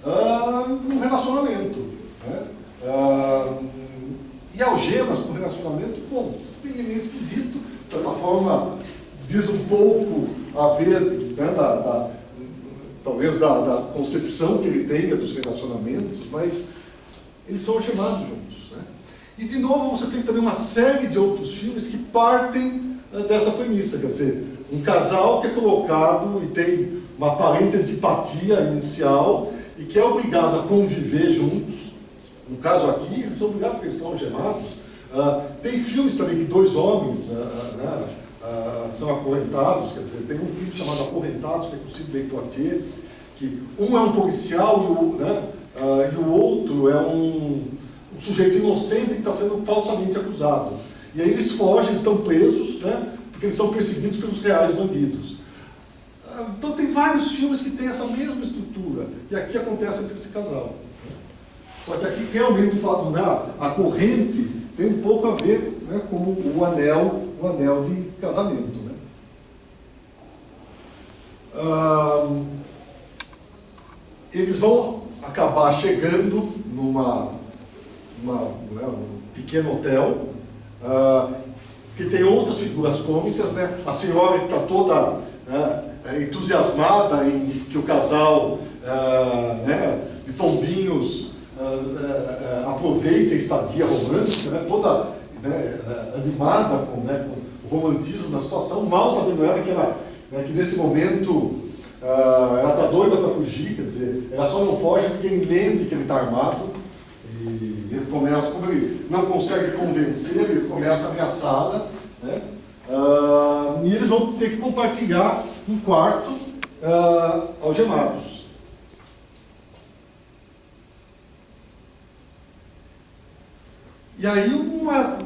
um relacionamento, né? E algemas com relacionamento, bom, é meio esquisito, de certa forma, diz um pouco a ver, né, talvez da concepção que ele tenha dos relacionamentos, mas eles são algemados juntos, né? E, de novo, você tem também uma série de outros filmes que partem dessa premissa, quer dizer, um casal que é colocado e tem uma aparente antipatia inicial e que é obrigado a conviver juntos. No caso aqui, eles são obrigados porque eles estão algemados. Tem filmes também que dois homens são acorrentados, quer dizer, tem um filme chamado Acorrentados, que é com Sidney Poitier, que um é um policial e o outro é um sujeito inocente que está sendo falsamente acusado. E aí eles fogem, eles estão presos, né, porque eles são perseguidos pelos reais bandidos. Então tem vários filmes que têm essa mesma estrutura, e aqui acontece entre esse casal. Só que aqui realmente fala, né, a corrente tem um pouco a ver, né, com o anel de casamento. Né? Eles vão acabar chegando num pequeno hotel, que tem outras figuras cômicas, né? A senhora que está toda entusiasmada em que o casal de pombinhos aproveita a estadia romântica, né? Toda animada com o romantismo da situação, mal sabendo ela que nesse momento ela está doida para fugir, quer dizer, ela só não foge porque ele mente que ele está armado, e ele começa, como ele não consegue convencer, ele começa a ameaçá-la, né? E eles vão ter que compartilhar um quarto algemados. E aí uma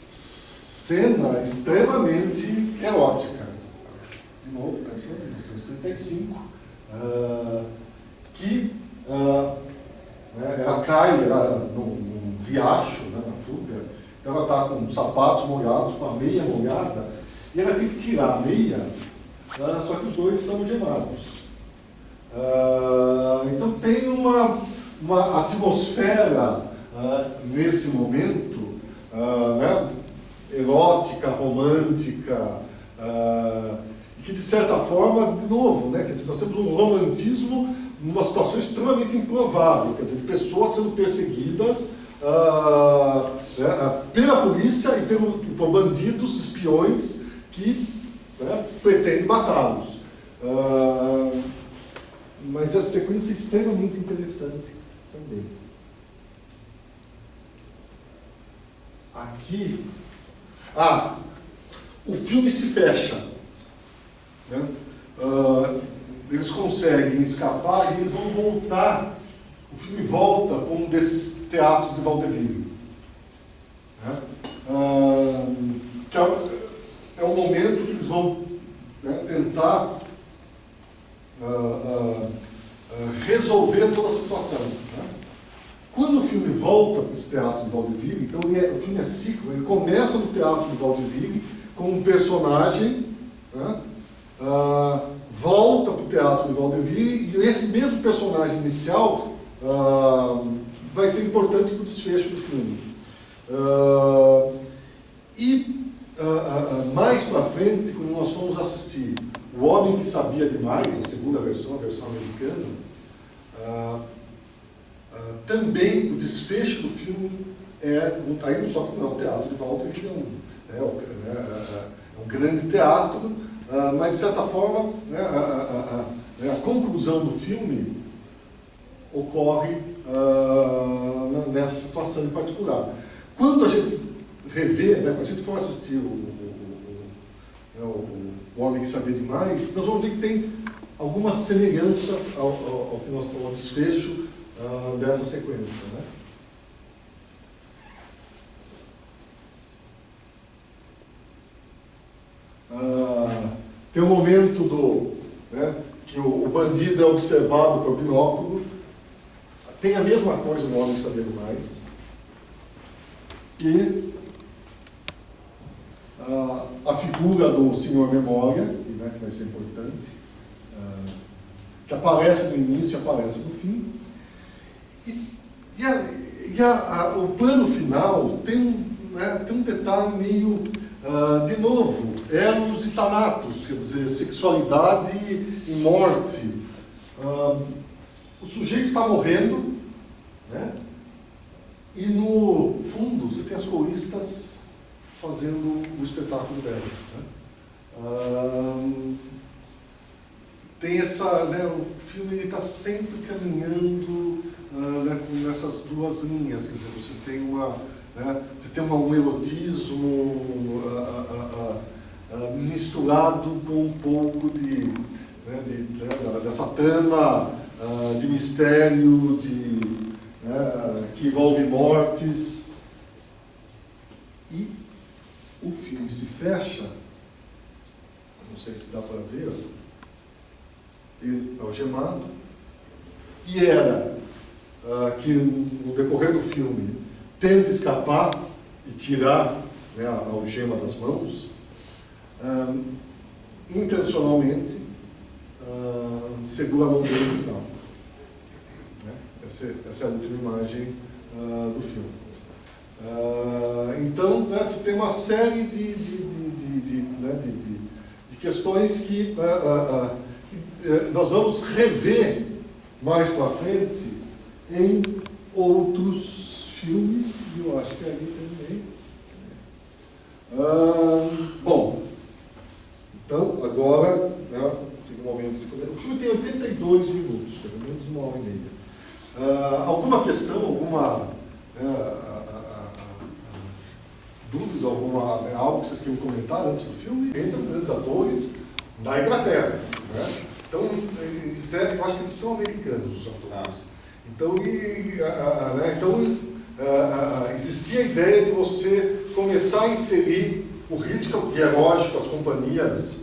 cena extremamente erótica. De novo, pensando em 1935, que ela cai num riacho, né, na fuga, ela está com sapatos molhados, com a meia molhada, e ela tem que tirar a meia, só que os dois estão algemados. Então tem uma atmosfera nesse momento né, erótica, romântica, e que de certa forma, de novo, né, quer dizer, nós temos um romantismo numa situação extremamente improvável, quer dizer, de pessoas sendo perseguidas pela polícia e por bandidos, espiões que, né, pretendem matá-los. Mas essa sequência é extremamente interessante também. Aqui, o filme se fecha, né? Eles conseguem escapar e eles vão voltar. O filme volta para um desses teatros de vaudeville, né? Que é um momento que eles vão, né, tentar resolver toda a situação, né? Quando o filme volta para esse teatro de vaudeville, então o filme é ciclo, ele começa no teatro de vaudeville com um personagem, né, volta para o teatro de vaudeville, e esse mesmo personagem inicial vai ser importante para o desfecho do filme. Mais para frente, quando nós fomos assistir O Homem que Sabia Demais, a segunda versão, a versão americana, também o desfecho do filme aí só que não é um teatro de vaudeville, é um grande teatro, mas de certa forma, né, a conclusão do filme ocorre nessa situação em particular. Quando a gente revê, né, quando a gente for assistir o Homem que Sabia Demais, nós vamos ver que tem algumas semelhanças ao que nós ao desfecho dessa sequência, né? Tem um momento né, que o bandido é observado por binóculo. Tem a mesma coisa no Homem que Sabia Demais. E a figura do Senhor Memória, né, que vai ser importante, que aparece no início e aparece no fim. O plano final tem um detalhe meio, de novo, eros e thanatos, quer dizer, sexualidade e morte. O sujeito está morrendo, né? E no fundo você tem as coristas fazendo o espetáculo delas, né? Tem essa, né, o filme está sempre caminhando nessas duas linhas, quer dizer, você tem um erotismo misturado com um pouco dessa trama de mistério, que envolve mortes. E o filme se fecha, não sei se dá para ver, ele algemado, e era que no decorrer do filme tenta escapar e tirar, né, a algema das mãos, intencionalmente segura a mão dele no final, né? Essa é a última imagem do filme. Então, né, você tem uma série de questões que nós vamos rever mais para frente em outros filmes, e eu acho que é ali também. Bom, então agora, né, chega o momento de comer. O filme tem 82 minutos, pelo menos 1h30. Alguma questão, alguma dúvida, algo que vocês queiram comentar antes do filme? Entram grandes atores da Inglaterra, né? Então, eu acho que eles são americanos, os atores. Então, existia a ideia de você começar a inserir o ritmo, que é lógico, as companhias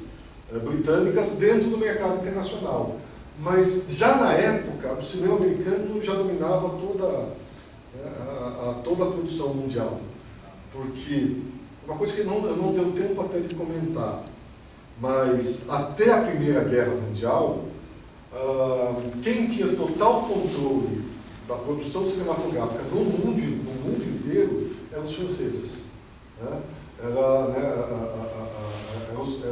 britânicas, dentro do mercado internacional. Mas, já na época, o cinema americano já dominava toda a produção mundial. Porque, uma coisa que não deu tempo até de comentar, mas até a Primeira Guerra Mundial, quem tinha total controle da produção cinematográfica no mundo inteiro eram dos franceses. Né? Eram os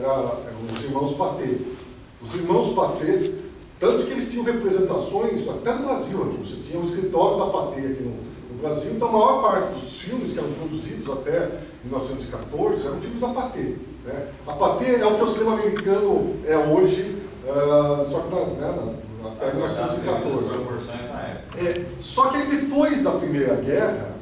irmãos Pathé. Os irmãos Pathé, tanto que eles tinham representações até no Brasil aqui. Você tinha o escritório da Pathé aqui no Brasil, então a maior parte dos filmes que eram produzidos até 1914 eram filmes da Pathé. Né? A Pathé é o que o cinema americano é hoje, só que até 1914. Só que aí, depois da Primeira Guerra,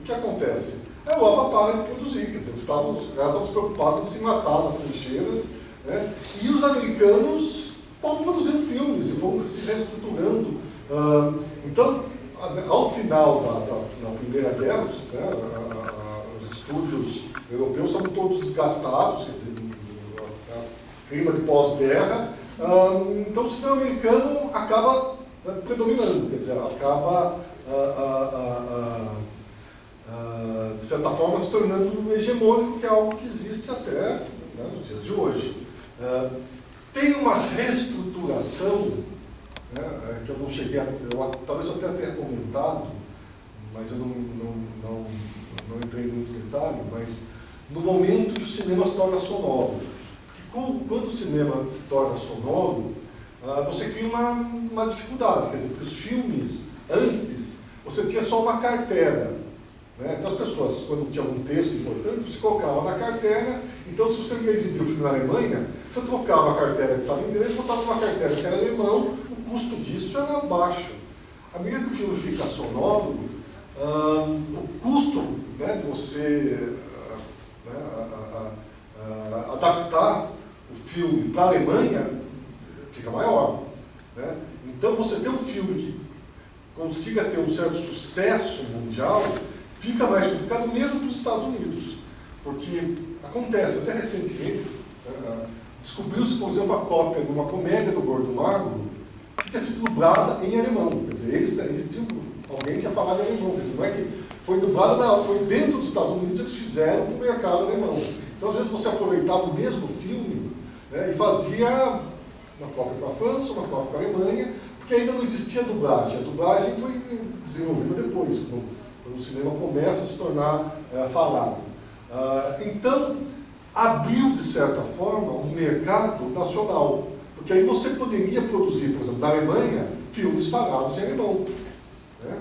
o que acontece? A Europa para de produzir, quer dizer, os Estados Unidos preocupados em se matar nas trincheiras, né? E os americanos vão produzindo filmes e vão se reestruturando. Então, ao final da Primeira Guerra, os estúdios europeus são todos desgastados, quer dizer, clima de pós-guerra. Então o cinema americano acaba predominando, quer dizer, acaba de certa forma se tornando hegemônico, que é algo que existe até nos dias de hoje. Tem uma reestruturação, que eu não cheguei a... talvez eu tenha comentado, mas eu não entrei em muito detalhe, mas no momento que o cinema se torna sonoro. Porque quando o cinema se torna sonoro, você cria uma dificuldade, quer dizer, porque os filmes, antes, você tinha só uma cartela. Né? Então as pessoas, quando tinha um texto importante, você colocava na cartela. Então, se você ia exibir o filme na Alemanha, você trocava a cartela que estava em inglês, botava uma cartela que era alemão, o custo disso era baixo. À medida que o filme fica sonoro, o custo, né, de você adaptar o filme para a Alemanha fica maior. Né? Então, você ter um filme que consiga ter um certo sucesso mundial, fica mais complicado mesmo para os Estados Unidos. Porque acontece, até recentemente, descobriu-se, por exemplo, a cópia de uma comédia do Gordo Magro que tinha sido dublada em alemão. Quer dizer, eles tinham, alguém tinha falado em alemão. Quer dizer, não é que foi dublada, foi dentro dos Estados Unidos que eles fizeram para o mercado alemão. Então, às vezes, você aproveitava o mesmo filme, né, e fazia uma cópia para a França, uma cópia para a Alemanha, porque ainda não existia dublagem. A dublagem foi desenvolvida depois, quando o cinema começa a se tornar falado. Então, abriu, de certa forma, um mercado nacional. Porque aí você poderia produzir, por exemplo, na Alemanha, filmes falados em alemão. Né?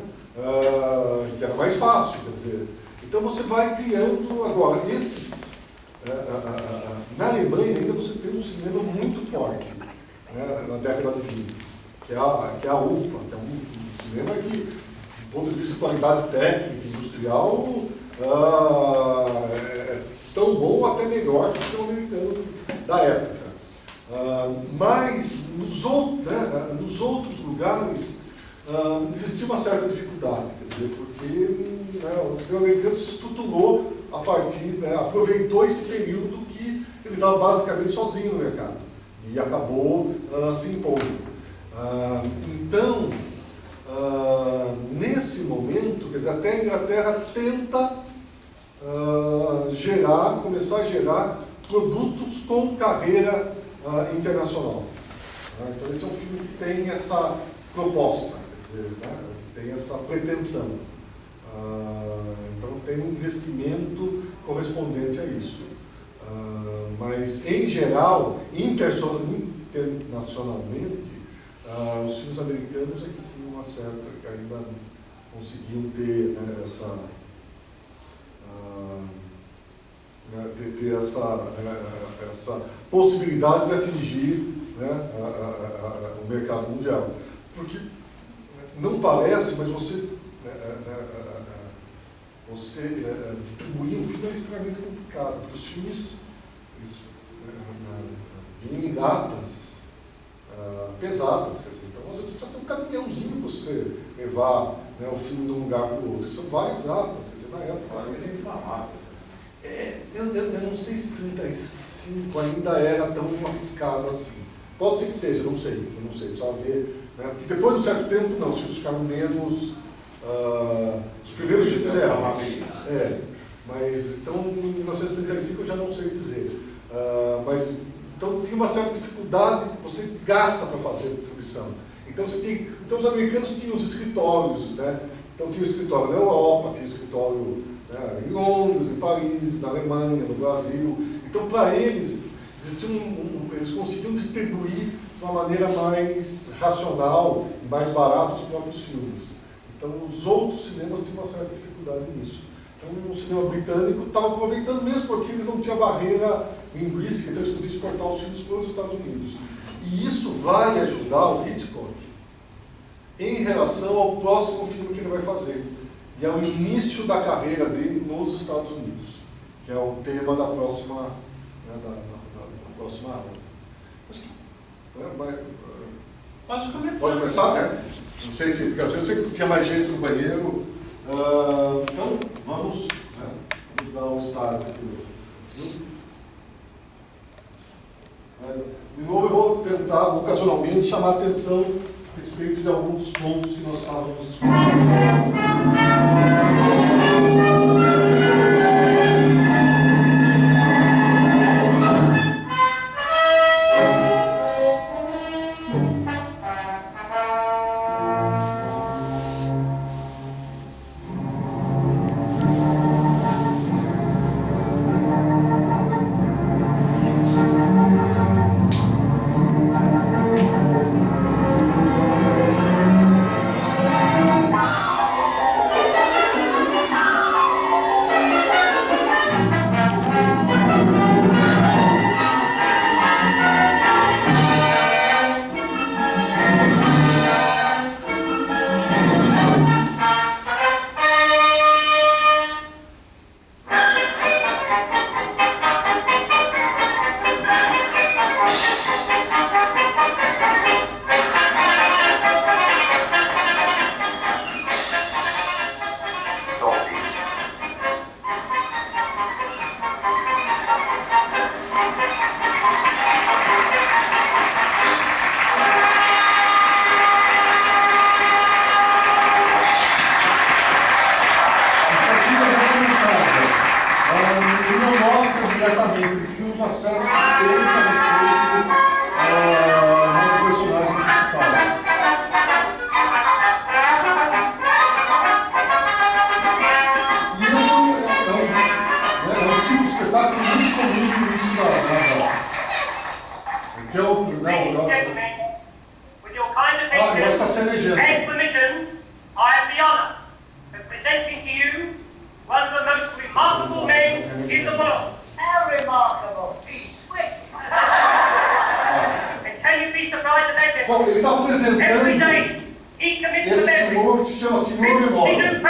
Que era mais fácil, quer dizer. Então você vai criando agora esses... na Alemanha ainda você tem um cinema muito forte, né, na década de 20, que é a UFA, que é um cinema que, do ponto de vista de qualidade técnica, industrial, é tão bom ou até melhor que o cinema americano da época. Mas nos outros lugares existia uma certa dificuldade, quer dizer, porque o cinema americano se estruturou a partir, aproveitou esse período que ele estava basicamente sozinho no mercado e acabou se impondo. Então, nesse momento, quer dizer, até a Inglaterra tenta começar a gerar produtos com carreira internacional. Então esse é um filme que tem essa proposta, quer dizer, que tem essa pretensão. Então tem um investimento correspondente a isso. Mas, em geral, internacionalmente, os filmes americanos é que tinham uma certa, que ainda conseguiam ter essa possibilidade de atingir o mercado mundial. Porque não parece, mas você distribuir um filme é extremamente complicado, porque os filmes vinham em latas pesadas, quer dizer, então às vezes você precisa ter um caminhãozinho para você levar o filme de um lugar para o outro. São várias latas, quer dizer, na época. Eu não sei se 35 ainda era tão arriscado assim. Pode ser que seja, eu não sei, precisava ver. Né? Porque depois de um certo tempo, não, os filmes ficaram menos. Os primeiros filmes eram. Mas então em 1935 eu já não sei dizer. Mas então tinha uma certa dificuldade, você gasta para fazer a distribuição. Então os americanos tinham os escritórios, né? Então tinha o escritório na Europa, tinha o escritório né, em Londres, em Paris, na Alemanha, no Brasil. Então, para eles, eles conseguiam distribuir de uma maneira mais racional e mais barata os próprios filmes. Então, os outros cinemas tinham uma certa dificuldade nisso. Então, o cinema britânico estava aproveitando mesmo porque eles não tinham barreira linguística, então eles podiam exportar os filmes para os Estados Unidos. E isso vai ajudar o Hitchcock em relação ao próximo filme que ele vai fazer. E é o início da carreira dele nos Estados Unidos, que é o tema da próxima, né, da próxima aula. Acho que, Pode começar. Pode começar, né? Não sei se, porque às vezes eu sei que tinha mais gente no banheiro. Então, vamos dar um start aqui no filme. De novo, eu vou tentar, ocasionalmente, chamar a atenção a respeito de alguns dos pontos que nós estávamos discutindo. Bom, ele está apresentando esse senhor que se chama Senhor Memória.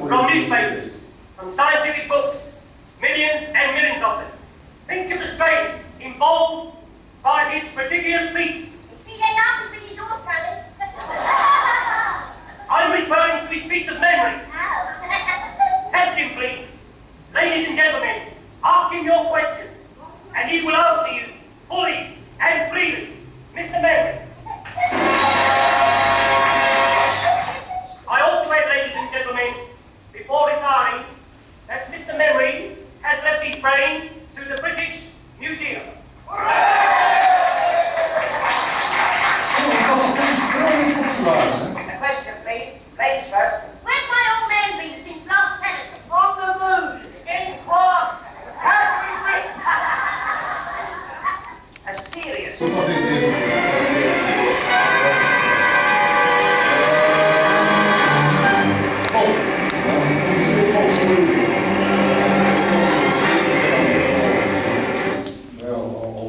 From newspapers, from scientific books, millions and millions of them. Think of the strain involved by his prodigious feat. I'm referring to his feats of memory. Test him, please. Ladies and gentlemen, ask him your questions, and he will answer you fully and freely. Mr. Memory. I also add, ladies and gentlemen, before retiring, that Mr. Memory has left his brain to the British Museum. A question, please. Ladies first. Where's my old man been since last Saturday? On the moon, in Prague. A serious. Ao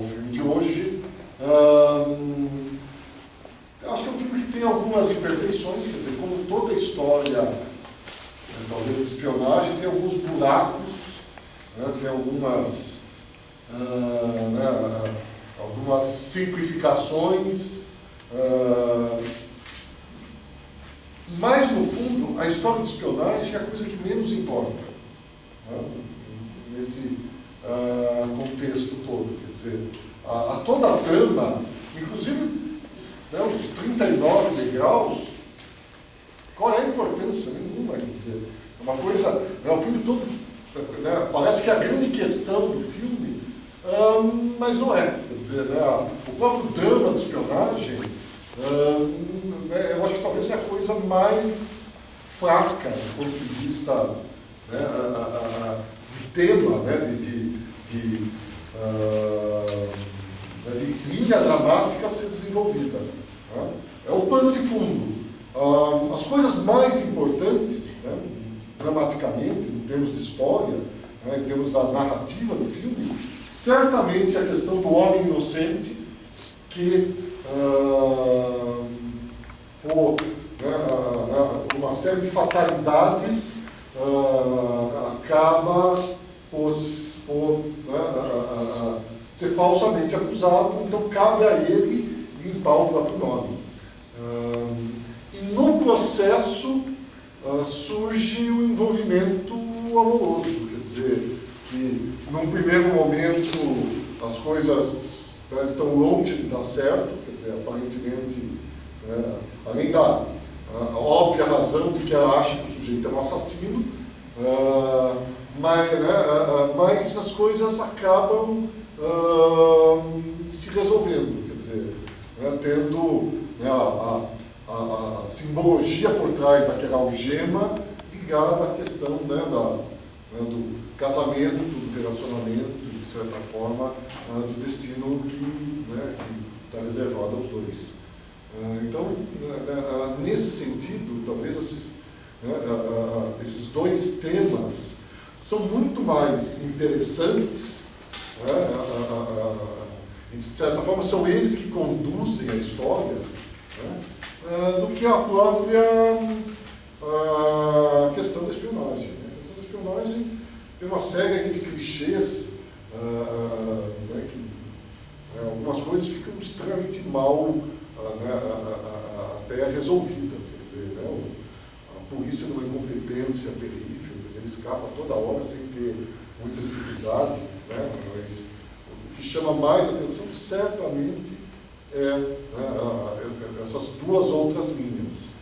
filme de hoje. Eu acho que é um filme que tem algumas imperfeições, quer dizer, como toda história, talvez espionagem, tem alguns buracos, tem algumas simplificações, mas no fundo a história de espionagem é a coisa que menos importa, nesse contexto todo. Quer dizer, toda a trama, inclusive os 39 degraus, qual é a importância? Nenhuma, quer dizer, é uma coisa, o filme todo, parece que é a grande questão do filme, mas não é. Quer dizer, o próprio drama de espionagem eu acho que talvez seja a coisa mais fraca do ponto de vista, né, de tema, né, de linha dramática a ser desenvolvida. Né? É o pano de fundo. As coisas mais importantes, né, dramaticamente, em termos de história, né, em termos da narrativa do filme, certamente a questão do homem inocente que, por uma série de fatalidades, acaba por ser falsamente acusado, então cabe a ele limpar o próprio nome. E no processo surge o envolvimento amoroso, quer dizer, que num primeiro momento as coisas estão longe de dar certo, quer dizer, aparentemente, além da óbvia razão de que ela acha que o sujeito é um assassino, mas as coisas acabam se resolvendo, quer dizer, tendo a simbologia por trás daquela algema ligada à questão, do casamento, do relacionamento, de certa forma, do destino que está reservado aos dois. Então, nesse sentido, talvez esses dois temas são muito mais interessantes, e de certa forma são eles que conduzem a história, do que a própria questão da espionagem. A questão da espionagem tem uma série de clichês, que algumas coisas ficam extremamente mal até resolvidas. Quer dizer, a polícia numa incompetência terrível, ele escapa toda hora sem ter muita dificuldade, mas o que chama mais atenção certamente essas duas outras linhas.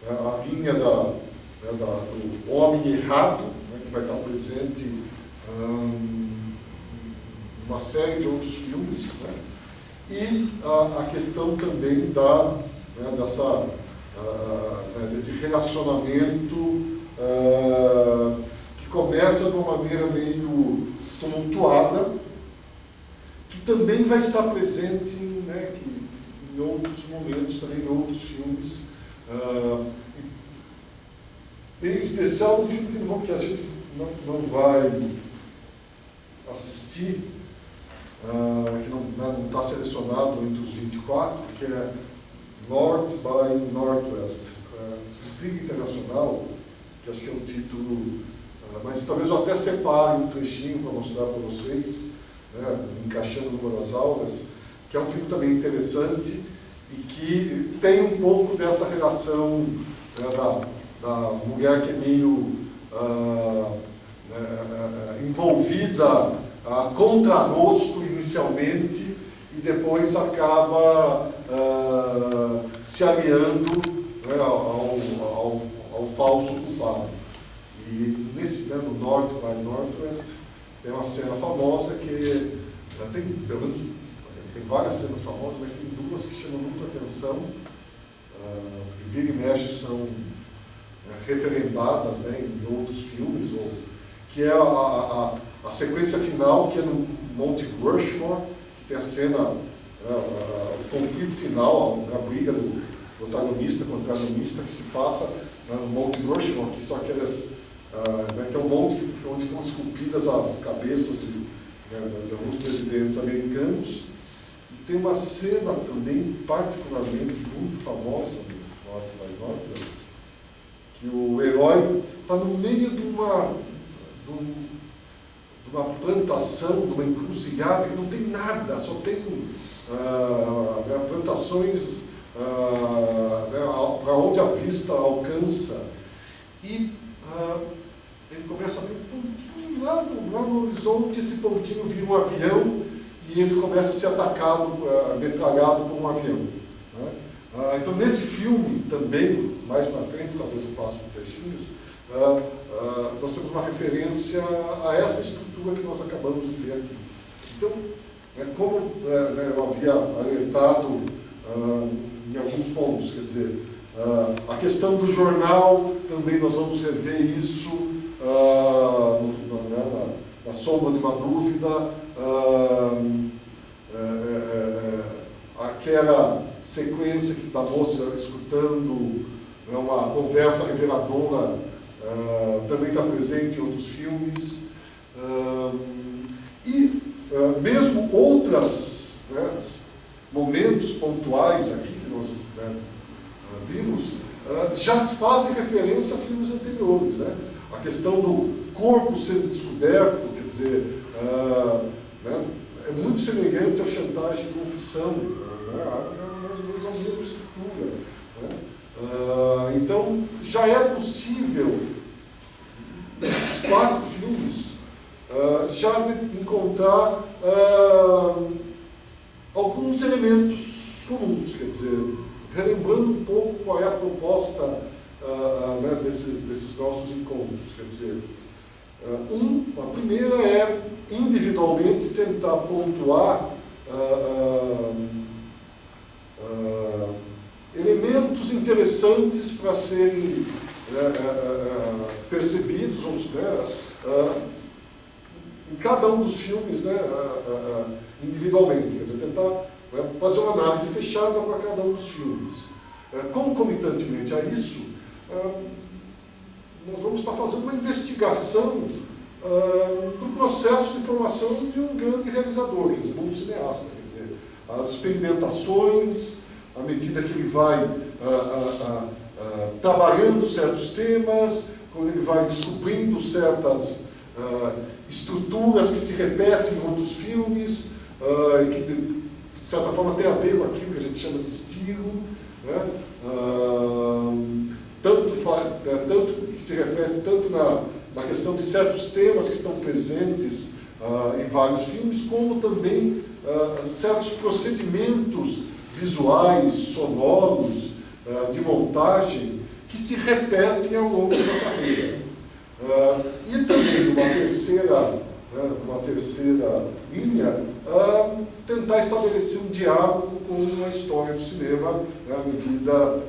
A linha do homem errado, que vai estar presente em uma série de outros filmes, e a questão também desse relacionamento que começa de uma maneira meio tumultuada, que também vai estar presente em outros momentos, também em outros filmes, em especial um filme que a gente não vai assistir, que não está selecionado entre os 24, que é North by Northwest, Intriga Internacional, que acho que é um título, mas talvez eu até separe um trechinho para mostrar para vocês, encaixando numa das aulas, que é um filme também interessante e que tem um pouco dessa relação da mulher que é meio envolvida a contragosto inicialmente e depois acaba se aliando ao falso culpado. E nesse no North by Northwest tem uma cena famosa que tem, pelo menos, tem várias cenas famosas, mas tem duas que chamam muito a atenção, que vira e mexe são referendadas em outros filmes, que é a sequência final, que é no Monte Rushmore, que tem a cena, o conflito final, a briga do protagonista com o antagonista, que se passa no Monte Rushmore, que são aquelas, que é um monte onde foram esculpidas as cabeças de alguns presidentes americanos. E tem uma cena também particularmente muito famosa no North by Northwest, que o herói está no meio de uma plantação, de uma encruzilhada que não tem nada, só tem plantações para onde a vista alcança. E ele começa a ver um pontinho lá no horizonte, esse pontinho vira um avião e ele começa a ser atacado, metralhado por um avião. Então, nesse filme também, mais para frente, talvez eu passe um trechinhos, nós temos uma referência a essa estrutura que nós acabamos de ver aqui. Então, como eu havia alertado em alguns pontos, quer dizer, A questão do jornal, também nós vamos rever isso na sombra de uma dúvida. Aquela sequência da moça escutando uma conversa reveladora também está presente em outros filmes. Mesmo outros momentos pontuais aqui que nós vimos, já se fazem referência a filmes anteriores. A questão do corpo sendo descoberto, quer dizer, é muito semelhante à chantagem e confissão, mais ou menos a mesma estrutura. Então, já é possível, nesses 4 filmes, já encontrar alguns elementos comuns, quer dizer, relembrando um pouco qual é a proposta desses nossos encontros. Quer dizer, a primeira é, individualmente, tentar pontuar elementos interessantes para serem percebidos em cada um dos filmes, individualmente. Quer dizer, tentar fazer uma análise fechada para cada um dos filmes. Concomitantemente a isso, nós vamos estar fazendo uma investigação do processo de formação de um grande realizador, quer dizer, um cineasta. Quer dizer, as experimentações, à medida que ele vai trabalhando certos temas, quando ele vai descobrindo certas estruturas que se repetem em outros filmes, e que de certa forma tem a ver com aquilo que a gente chama de estilo, tanto que se reflete tanto na questão de certos temas que estão presentes em vários filmes, como também certos procedimentos visuais, sonoros, de montagem, que se repetem ao longo da carreira. E também, uma terceira linha, tentar estabelecer um diálogo com a história do cinema, à medida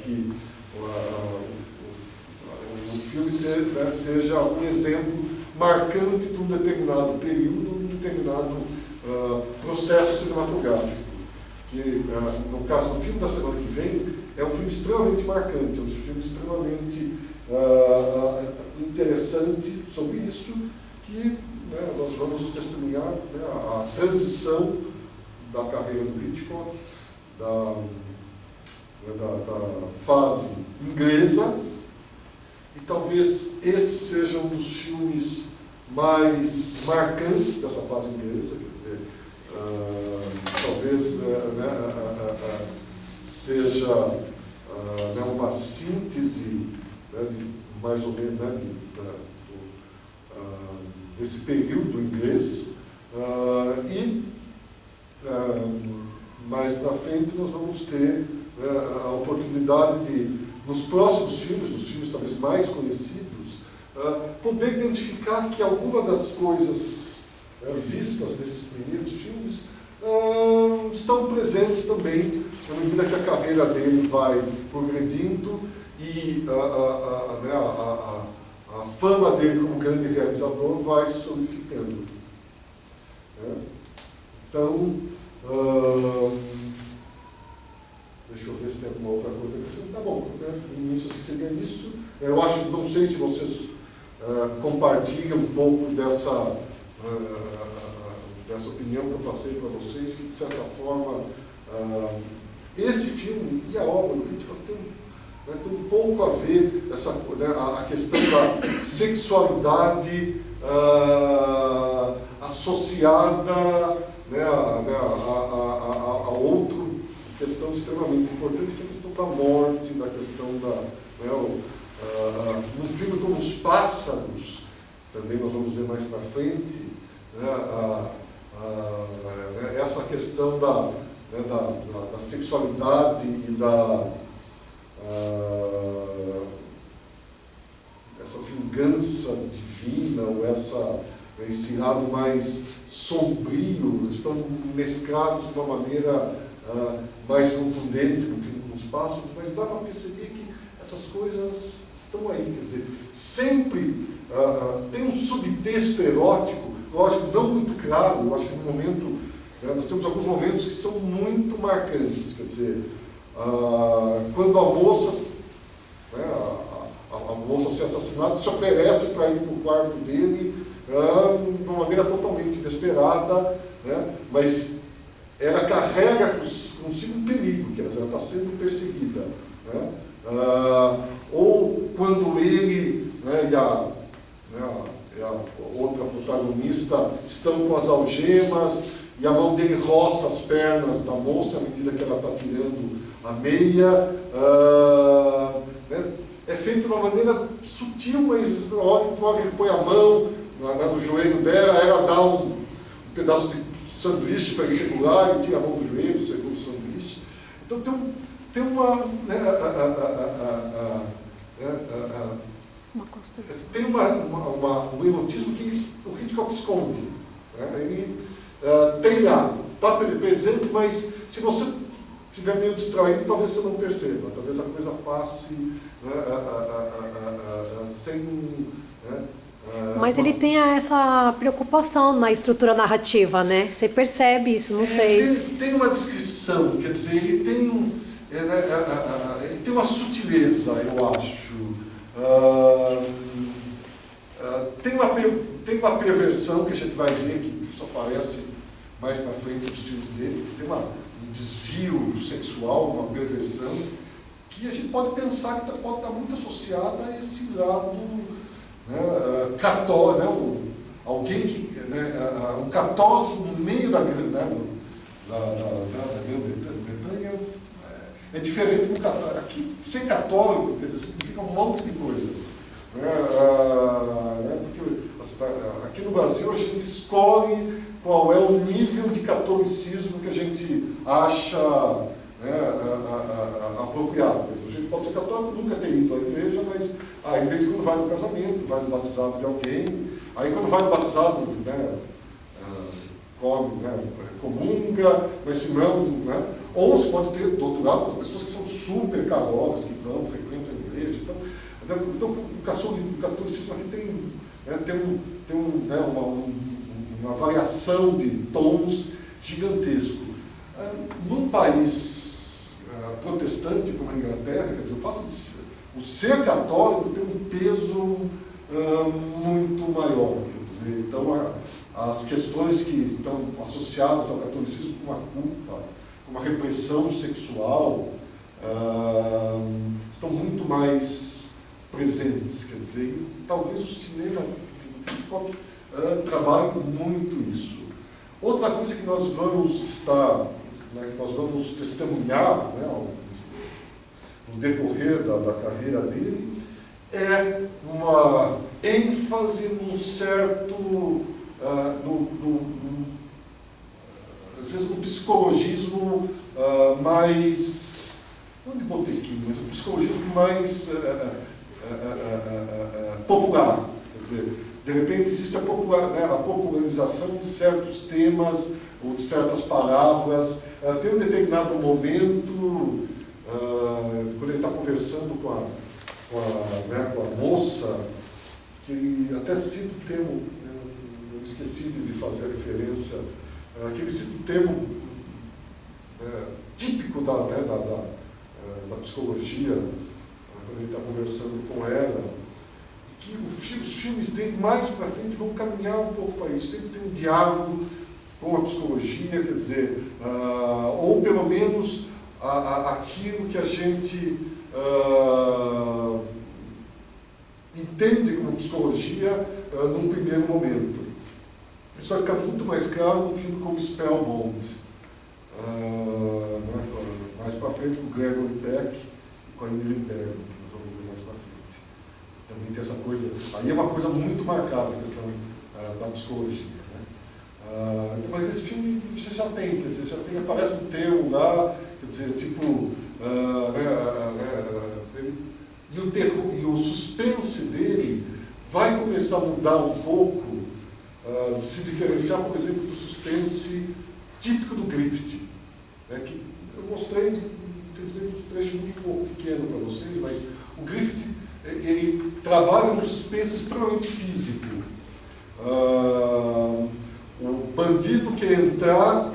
que o filme seja um exemplo marcante de um determinado período, de um determinado processo cinematográfico. Que, no caso do filme da semana que vem, é um filme extremamente marcante, é um filme extremamente interessante sobre isso, que nós vamos testemunhar a transição da carreira do Hitchcock, da fase inglesa, e talvez esse seja um dos filmes mais marcantes dessa fase inglesa, quer dizer, talvez seja uma síntese de mais ou menos desse período inglês, e mais para frente nós vamos ter a oportunidade de, nos próximos filmes, nos filmes talvez mais conhecidos, poder identificar que alguma das coisas vistas nesses primeiros filmes estão presentes também à medida que a carreira dele vai progredindo e a fama dele como grande realizador vai se solidificando. Então, deixa eu ver se tem alguma outra coisa acrescentar. Tá bom, no início seria isso. Eu acho, não sei se vocês compartilham um pouco dessa opinião que eu passei para vocês, que de certa forma esse filme e a obra do Hitchcock tem um pouco a ver a questão da sexualidade associada a outra questão extremamente importante, que é a questão da morte, da questão num filme como Os Pássaros, também nós vamos ver mais para frente, essa questão da sexualidade e essa vingança divina, ou esse lado mais sombrio, estão mesclados de uma maneira mais contundente no fim dos pássaros, mas dá para perceber que essas coisas estão aí, quer dizer, sempre tem um subtexto erótico, lógico, não muito claro. Eu acho que no momento, nós temos alguns momentos que são muito marcantes, quer dizer, quando a moça, a moça ser assassinada, se oferece para ir para o quarto dele de uma maneira totalmente inesperada, mas ela carrega consigo um perigo, que ela está sendo perseguida. Ou quando ele e a outra protagonista estão com as algemas e a mão dele roça as pernas da moça à medida que ela está tirando a meia. É feito de uma maneira sutil, mas na hora que ele põe a mão no joelho dela, ela dá um pedaço de sanduíche para ele segurar, ele tira a mão do joelho, segura o sanduíche. Então tem uma... tem um erotismo que o Hitchcock esconde. Ele tem lá, está presente, mas se você estiver meio distraído, talvez você não perceba, talvez a coisa passe sem... Mas ele tem essa preocupação na estrutura narrativa, né? Você percebe isso, não sei. Tem uma descrição, quer dizer, ele tem uma sutileza, eu acho. Tem uma perversão que a gente vai ver, que isso aparece mais para frente nos filmes dele, tem um desvio sexual, uma perversão, que a gente pode pensar que pode estar muito associada a esse lado católico, alguém que, um católico no meio da Grã-Bretanha é diferente do católico. Aqui, ser católico, quer dizer, significa um monte de coisas. Porque aqui no Brasil a gente escolhe qual é o nível de catolicismo que a gente acha apropriado. A gente pode ser católico, nunca ter ido à igreja, mas de vez em quando vai no casamento, vai no batizado de alguém, aí quando vai no batizado, comunga, mas se não, ou você pode ter, do outro lado, pessoas que são super católicas, que vão, frequentam a igreja. Então o catolicismo aqui tem uma variação de tons gigantesco. Num país protestante como a Inglaterra, quer dizer, o fato de o ser católico tem um peso muito maior. Quer dizer, então as questões que estão associadas ao catolicismo com a culpa, com a repressão sexual, estão muito mais presentes. Quer dizer, talvez o cinema trabalhe muito isso. Outra coisa que nós vamos testemunhar no decorrer da carreira dele é uma ênfase num certo, às vezes um psicologismo mais, não de botequim, mas um psicologismo mais popular. Quer dizer, de repente existe a popularização de certos temas ou de certas palavras. Tem um determinado momento, quando ele está conversando com a moça, que ele até cita o termo, eu esqueci de fazer a referência, que ele cita o termo típico da psicologia, quando ele está conversando com ela, que os filmes dele mais para frente vão caminhar um pouco para isso. Sempre tem um diálogo com a psicologia, quer dizer, ou pelo menos aquilo que a gente entende como psicologia num primeiro momento. Isso vai ficar muito mais claro num filme como Spellbound, mais para frente com o Gregory Peck e com a Ingrid Bergman, que nós vamos ver mais para frente. Também tem essa coisa, aí é uma coisa muito marcada a questão da psicologia. Mas nesse filme você já tem, quer dizer, aparece um termo lá, quer dizer, tipo, e o suspense dele vai começar a mudar um pouco, se diferenciar, por exemplo, do suspense típico do Griffith, que Eu mostrei, infelizmente, um trecho muito pouco pequeno para vocês, mas o Griffith, ele trabalha num suspense extremamente físico. O bandido quer entrar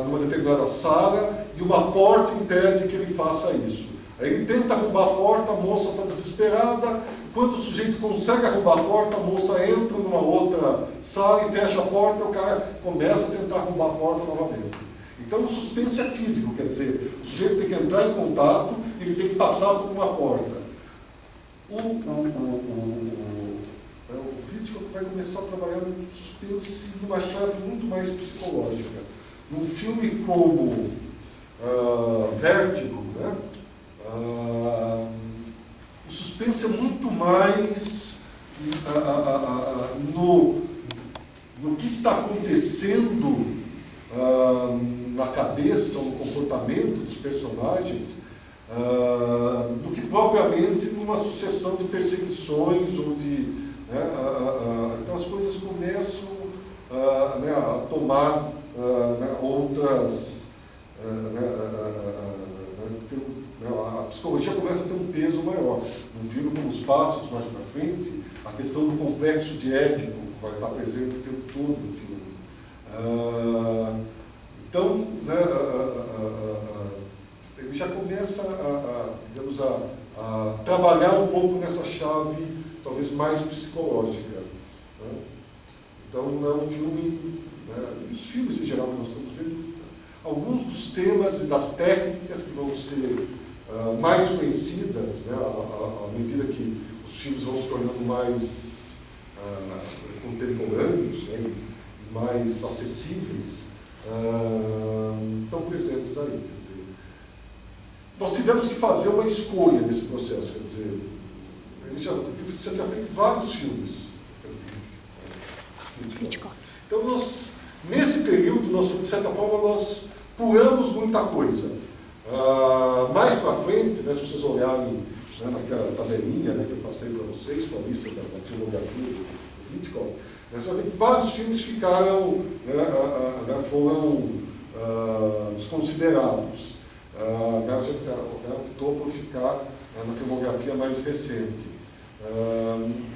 numa determinada sala e uma porta impede que ele faça isso. Aí ele tenta arrombar a porta, a moça está desesperada. Quando o sujeito consegue arrombar a porta, a moça entra numa outra sala e fecha a porta, e o cara começa a tentar arrombar a porta novamente. Então o suspense é físico, quer dizer, o sujeito tem que entrar em contato e ele tem que passar por uma porta. O Hitchcock vai começar a trabalhar no suspense numa chave muito mais psicológica. Num filme como Vértigo, né? O suspense é muito mais no que está acontecendo na cabeça, no comportamento dos personagens, do que propriamente numa sucessão de perseguições ou de... então as coisas começam a tomar outras... a psicologia começa a ter um peso maior. No filme como Os Pássaros, mais para frente, a questão do complexo de Édipo vai estar presente o tempo todo no filme. Então, ele já começa digamos, a trabalhar um pouco nessa chave, talvez mais psicológica. Né? Então, o filme, e os filmes em geral que nós estamos vendo, alguns dos temas e das técnicas que vão ser mais conhecidas, né, à medida que os filmes vão se tornando mais contemporâneos, né, mais acessíveis, estão presentes aí. Quer dizer, nós tivemos que fazer uma escolha nesse processo, quer dizer, ele já tinha feito vários filmes. Então, nesse período, de certa forma, nós pulamos muita coisa. Mais para frente, né, se vocês olharem, né, naquela tabelinha, né, que eu passei para vocês, com a lista da filmografia do Hitchcock, né, vários filmes ficaram, foram desconsiderados. A gente optou por ficar na filmografia mais recente.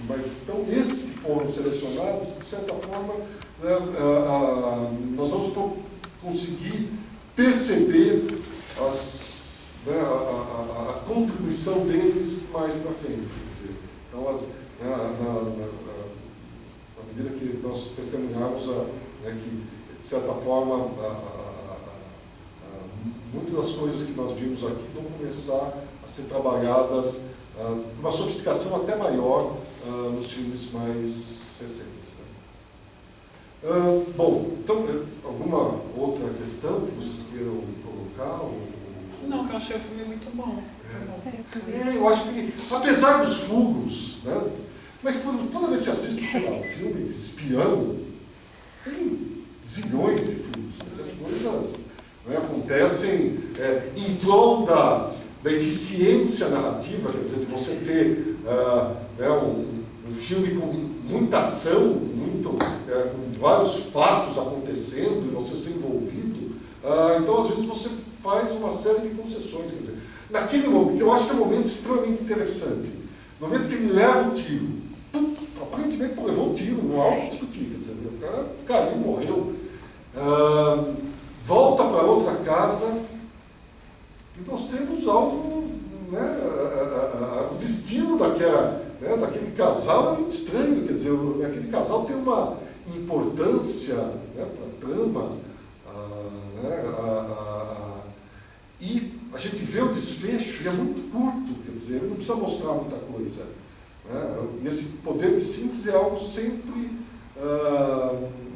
Mas, então, esses que foram selecionados, de certa forma, nós vamos conseguir perceber a contribuição deles mais para frente. Quer dizer, então, à medida que nós testemunhamos que, de certa forma, muitas das coisas que nós vimos aqui vão começar a ser trabalhadas com uma sofisticação até maior nos filmes mais recentes. Bom, então, alguma outra questão que vocês queiram colocar? Não, que eu achei o filme muito bom. Eu acho que, apesar dos fugos, né, mas toda vez que você assiste um filme de espião, tem zilhões de fugos. Essas coisas, né, acontecem em prol da eficiência narrativa, quer dizer, de você ter um filme com muita ação, com vários fatos acontecendo e você ser envolvido. Então, às vezes, você faz uma série de concessões. Quer dizer, naquele momento, que eu acho que é um momento extremamente interessante, no momento que ele leva o tiro, aparentemente levou o tiro, não há o que discutir, quer dizer, o cara caiu, morreu, volta para outra casa e nós temos algo, né, o destino daquele casal é muito estranho, quer dizer, aquele casal tem uma importância, né, para a trama, e a gente vê o desfecho e é muito curto, quer dizer, ele não precisa mostrar muita coisa. Né? E esse poder de síntese é algo sempre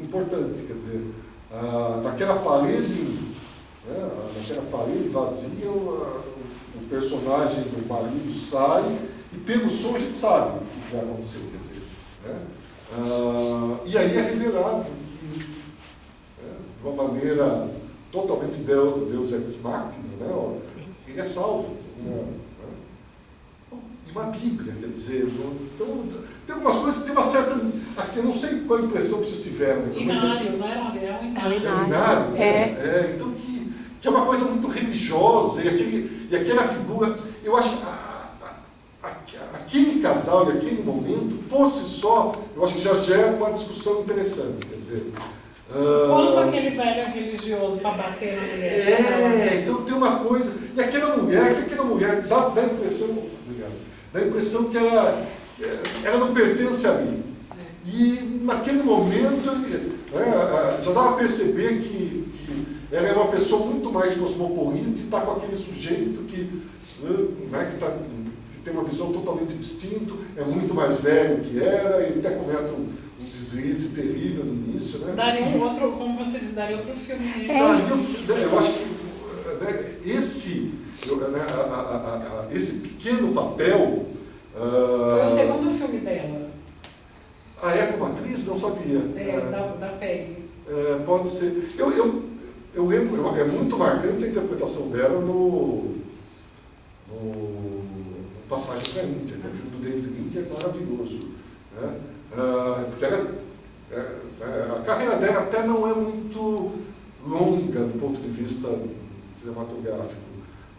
importante, quer dizer, naquela parede vazia, o personagem do marido sai e pelo som a gente sabe o que vai acontecer, quer dizer, né? E aí é revelado que, de uma maneira totalmente Deus ex machina, né? Ele é salvo. Né? E uma Bíblia, quer dizer, então, tem algumas coisas que tem uma certa... Eu não sei qual a impressão que vocês tiveram. Inário, não era um inário. É um inário, então que que é uma coisa muito religiosa, e aquela figura, eu acho que aquele casal e aquele momento, por si só, eu acho que já gera uma discussão interessante, quer dizer... Quanto aquele velho religioso para bater na mulher? Então tem uma coisa... E aquela mulher dá a impressão... Obrigado. Dá a impressão que ela não pertence ali. E naquele momento, já dava a perceber que ela é uma pessoa muito mais cosmopolita e está com aquele sujeito que tem uma visão totalmente distinta, é muito mais velho que era, ele até comete um deslize terrível no início, né? Daria um outro, como você diz, daria outro filme. Eu acho que esse pequeno papel... Foi o segundo filme dela. É como atriz? Não sabia. Da Peggy. Pode ser. Eu lembro, é muito marcante a interpretação dela no Passagem para a Índia, que é o filme do David Lynch, é maravilhoso. Né? Porque a carreira dela até não é muito longa do ponto de vista cinematográfico.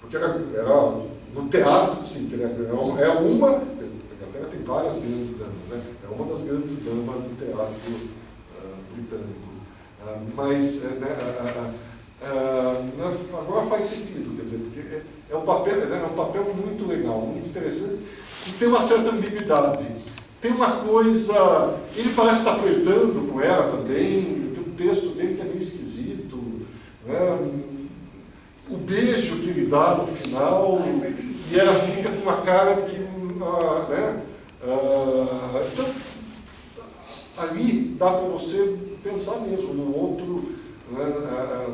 Porque ela no teatro, sim, ela tem várias grandes damas, né? É uma das grandes damas do teatro britânico. Mas agora faz sentido, quer dizer, porque é um papel muito legal, muito interessante, e tem uma certa ambiguidade. Tem uma coisa, ele parece estar flertando com ela também, tem um texto dele que é meio esquisito, né? O beijo que ele dá no final, e ela fica com uma cara de que, então, ali dá para você pensar mesmo num outro,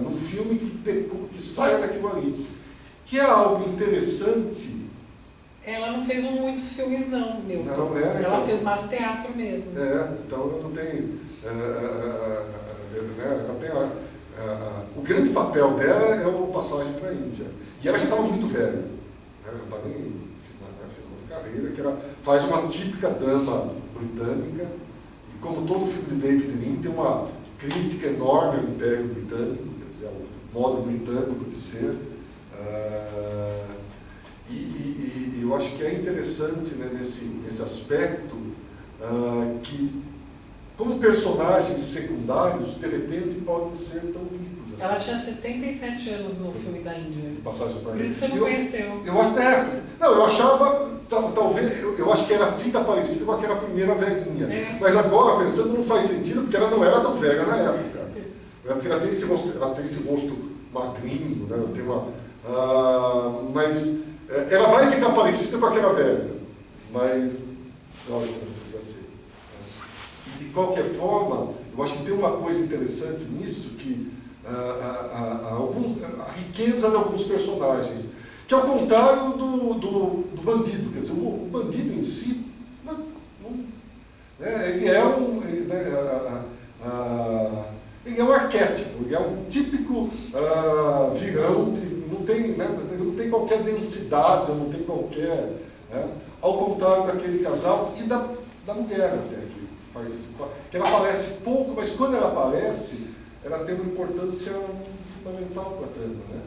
num filme que saia daquilo ali, que é algo interessante. Ela não fez muitos filmes não, Milton. Ela então, fez mais teatro mesmo. Então não tem... ela tem o grande papel dela é o Passagem para a Índia. E ela já estava muito velha. Né? Ela estava em final de carreira, que ela faz uma típica dama britânica, e como todo filme de David Lynch tem uma crítica enorme ao Império Britânico, quer dizer, ao modo britânico de ser. E eu acho que é interessante, né, nesse aspecto, que como personagens secundários, de repente, podem ser tão ricos. Ela tinha 77 anos no filme da Índia. Passagem para Por isso você não conheceu. Eu até... Não, eu achava... Talvez... Eu acho que ela fica parecida com aquela primeira velhinha. Mas agora, pensando, não faz sentido, porque ela não era tão velha na época. Porque ela tem esse rosto magrinho, né? Tem uma... mas ela vai ficar parecida com aquela velha. Mas... Lógico, não podia ser. E de qualquer forma, eu acho que tem uma coisa interessante nisso, que a riqueza de alguns personagens, que ao contrário do bandido, quer dizer, o bandido em si, ele é um arquétipo, ele é um típico vilão, ele não tem qualquer densidade, não tem qualquer... ao contrário daquele casal e da mulher até, que faz esse... que ela aparece pouco, mas quando ela aparece, ela tem uma importância fundamental para a trama, né?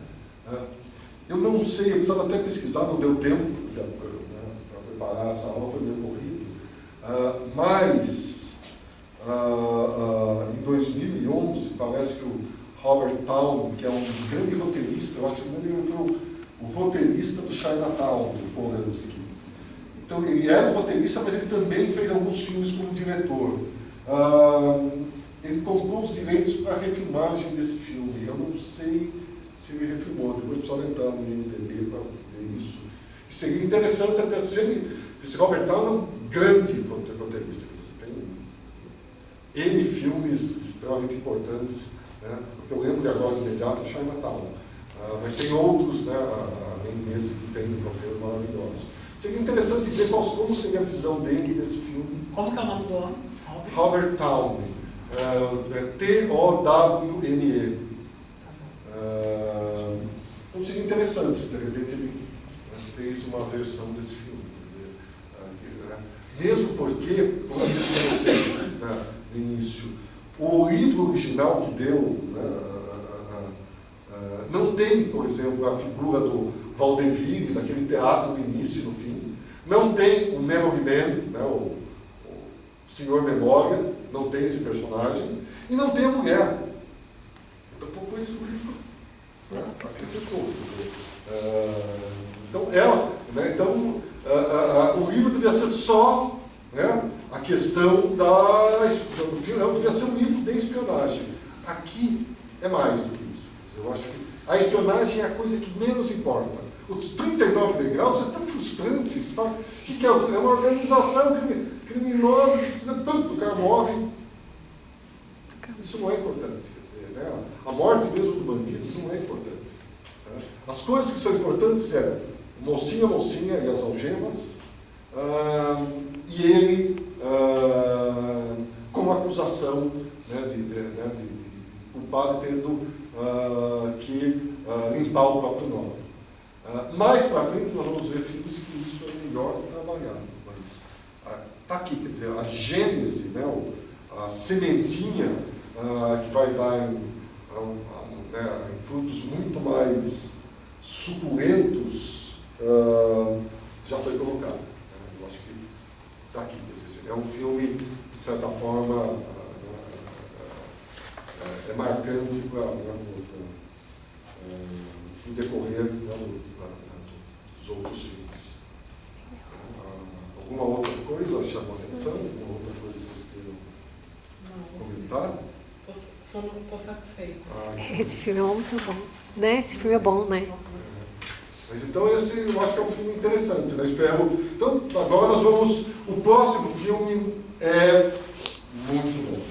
Eu não sei, eu precisava até pesquisar, não deu tempo para preparar essa aula, foi meio corrido, mas em 2011 parece que o Robert Town, que é um grande roteirista, eu acho que ele foi o roteirista do Chinatown, do Polanski. Então ele era um roteirista, mas ele também fez alguns filmes como diretor. Ele comprou os direitos para a refilmagem desse filme. Eu não sei se ele refilmou, depois precisa entrar no IMDb para ver isso. E seria interessante até se esse Robert Town é um grande roteirista. Você tem N filmes extremamente importantes, né? Porque eu lembro de agora de imediato Chinatown. Mas tem outros, né, além desse, que tem roteiros maravilhosos. Seria interessante ver como seria a visão dele desse filme. Como que é o nome do homem? Robert Town. T-O-W-N-E. Então seria interessante se de repente ele fez uma versão desse filme. Quer dizer, mesmo porque, como eu disse para vocês no início, o livro original que deu, não tem tem, por exemplo, a figura do Valdeville, daquele teatro no início e no fim. Não tem o Memory Man, né, o Senhor Memória, não tem esse personagem. E não tem a mulher. Então, foi isso que o livro acrescentou. Então, o livro devia ser só, né, a questão do filme, devia ser um livro de espionagem. Aqui é mais do que isso. Eu acho que a espionagem é a coisa que menos importa. Os 39 degraus é tão frustrante. Você fala, o que é? É uma organização criminosa que precisa tanto, o cara morre. Isso não é importante. Quer dizer, né? A morte mesmo do bandido não é importante. Né? As coisas que são importantes é mocinha e as algemas, e ele com acusação, né, de culpado, tendo que limpar o próprio nome. Mais para frente nós vamos ver filmes que isso é melhor trabalhado, mas está aqui, quer dizer, a gênese, né, a sementinha que vai dar em frutos muito mais suculentos, já foi colocada. Eu acho que está aqui. É um filme que, de certa forma, é marcante para o decorrer dos outros filmes. Alguma outra coisa chamou a atenção? Alguma outra coisa que vocês queiram comentar? Estou satisfeito. Esse filme é muito bom, né? Esse filme é bom, né? Mas então esse eu acho que é um filme interessante, né? Espero. Então agora nós vamos. O próximo filme é muito bom.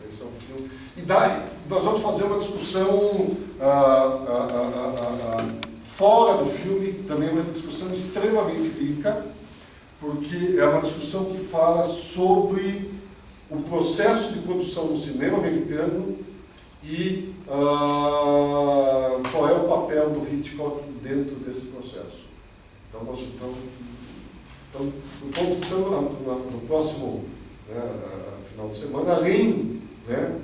Esse é um filme. E daí nós vamos fazer uma discussão fora do filme, também uma discussão extremamente rica, porque é uma discussão que fala sobre o processo de produção no cinema americano e qual é o papel do Hitchcock dentro desse processo. Então, no próximo final de semana, além, né,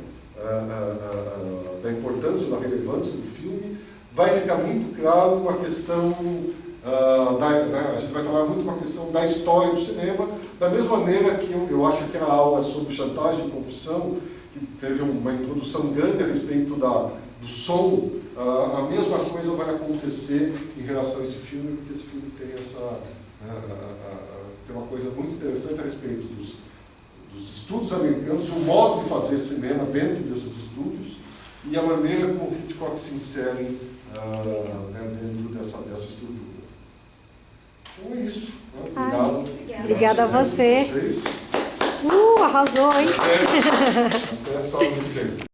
da importância, da relevância do filme, vai ficar muito claro uma questão, a gente vai trabalhar muito uma questão da história do cinema, da mesma maneira que eu acho que aquela aula sobre chantagem e confissão, que teve uma introdução grande a respeito do som, a mesma coisa vai acontecer em relação a esse filme, porque esse filme tem tem uma coisa muito interessante a respeito dos estudos americanos, e o modo de fazer cinema dentro desses estudos, e a maneira como Hitchcock se insere dentro dessa estrutura. Então é isso. Né? Obrigado. Obrigada a você. Arrasou, hein? Até sábado que vem.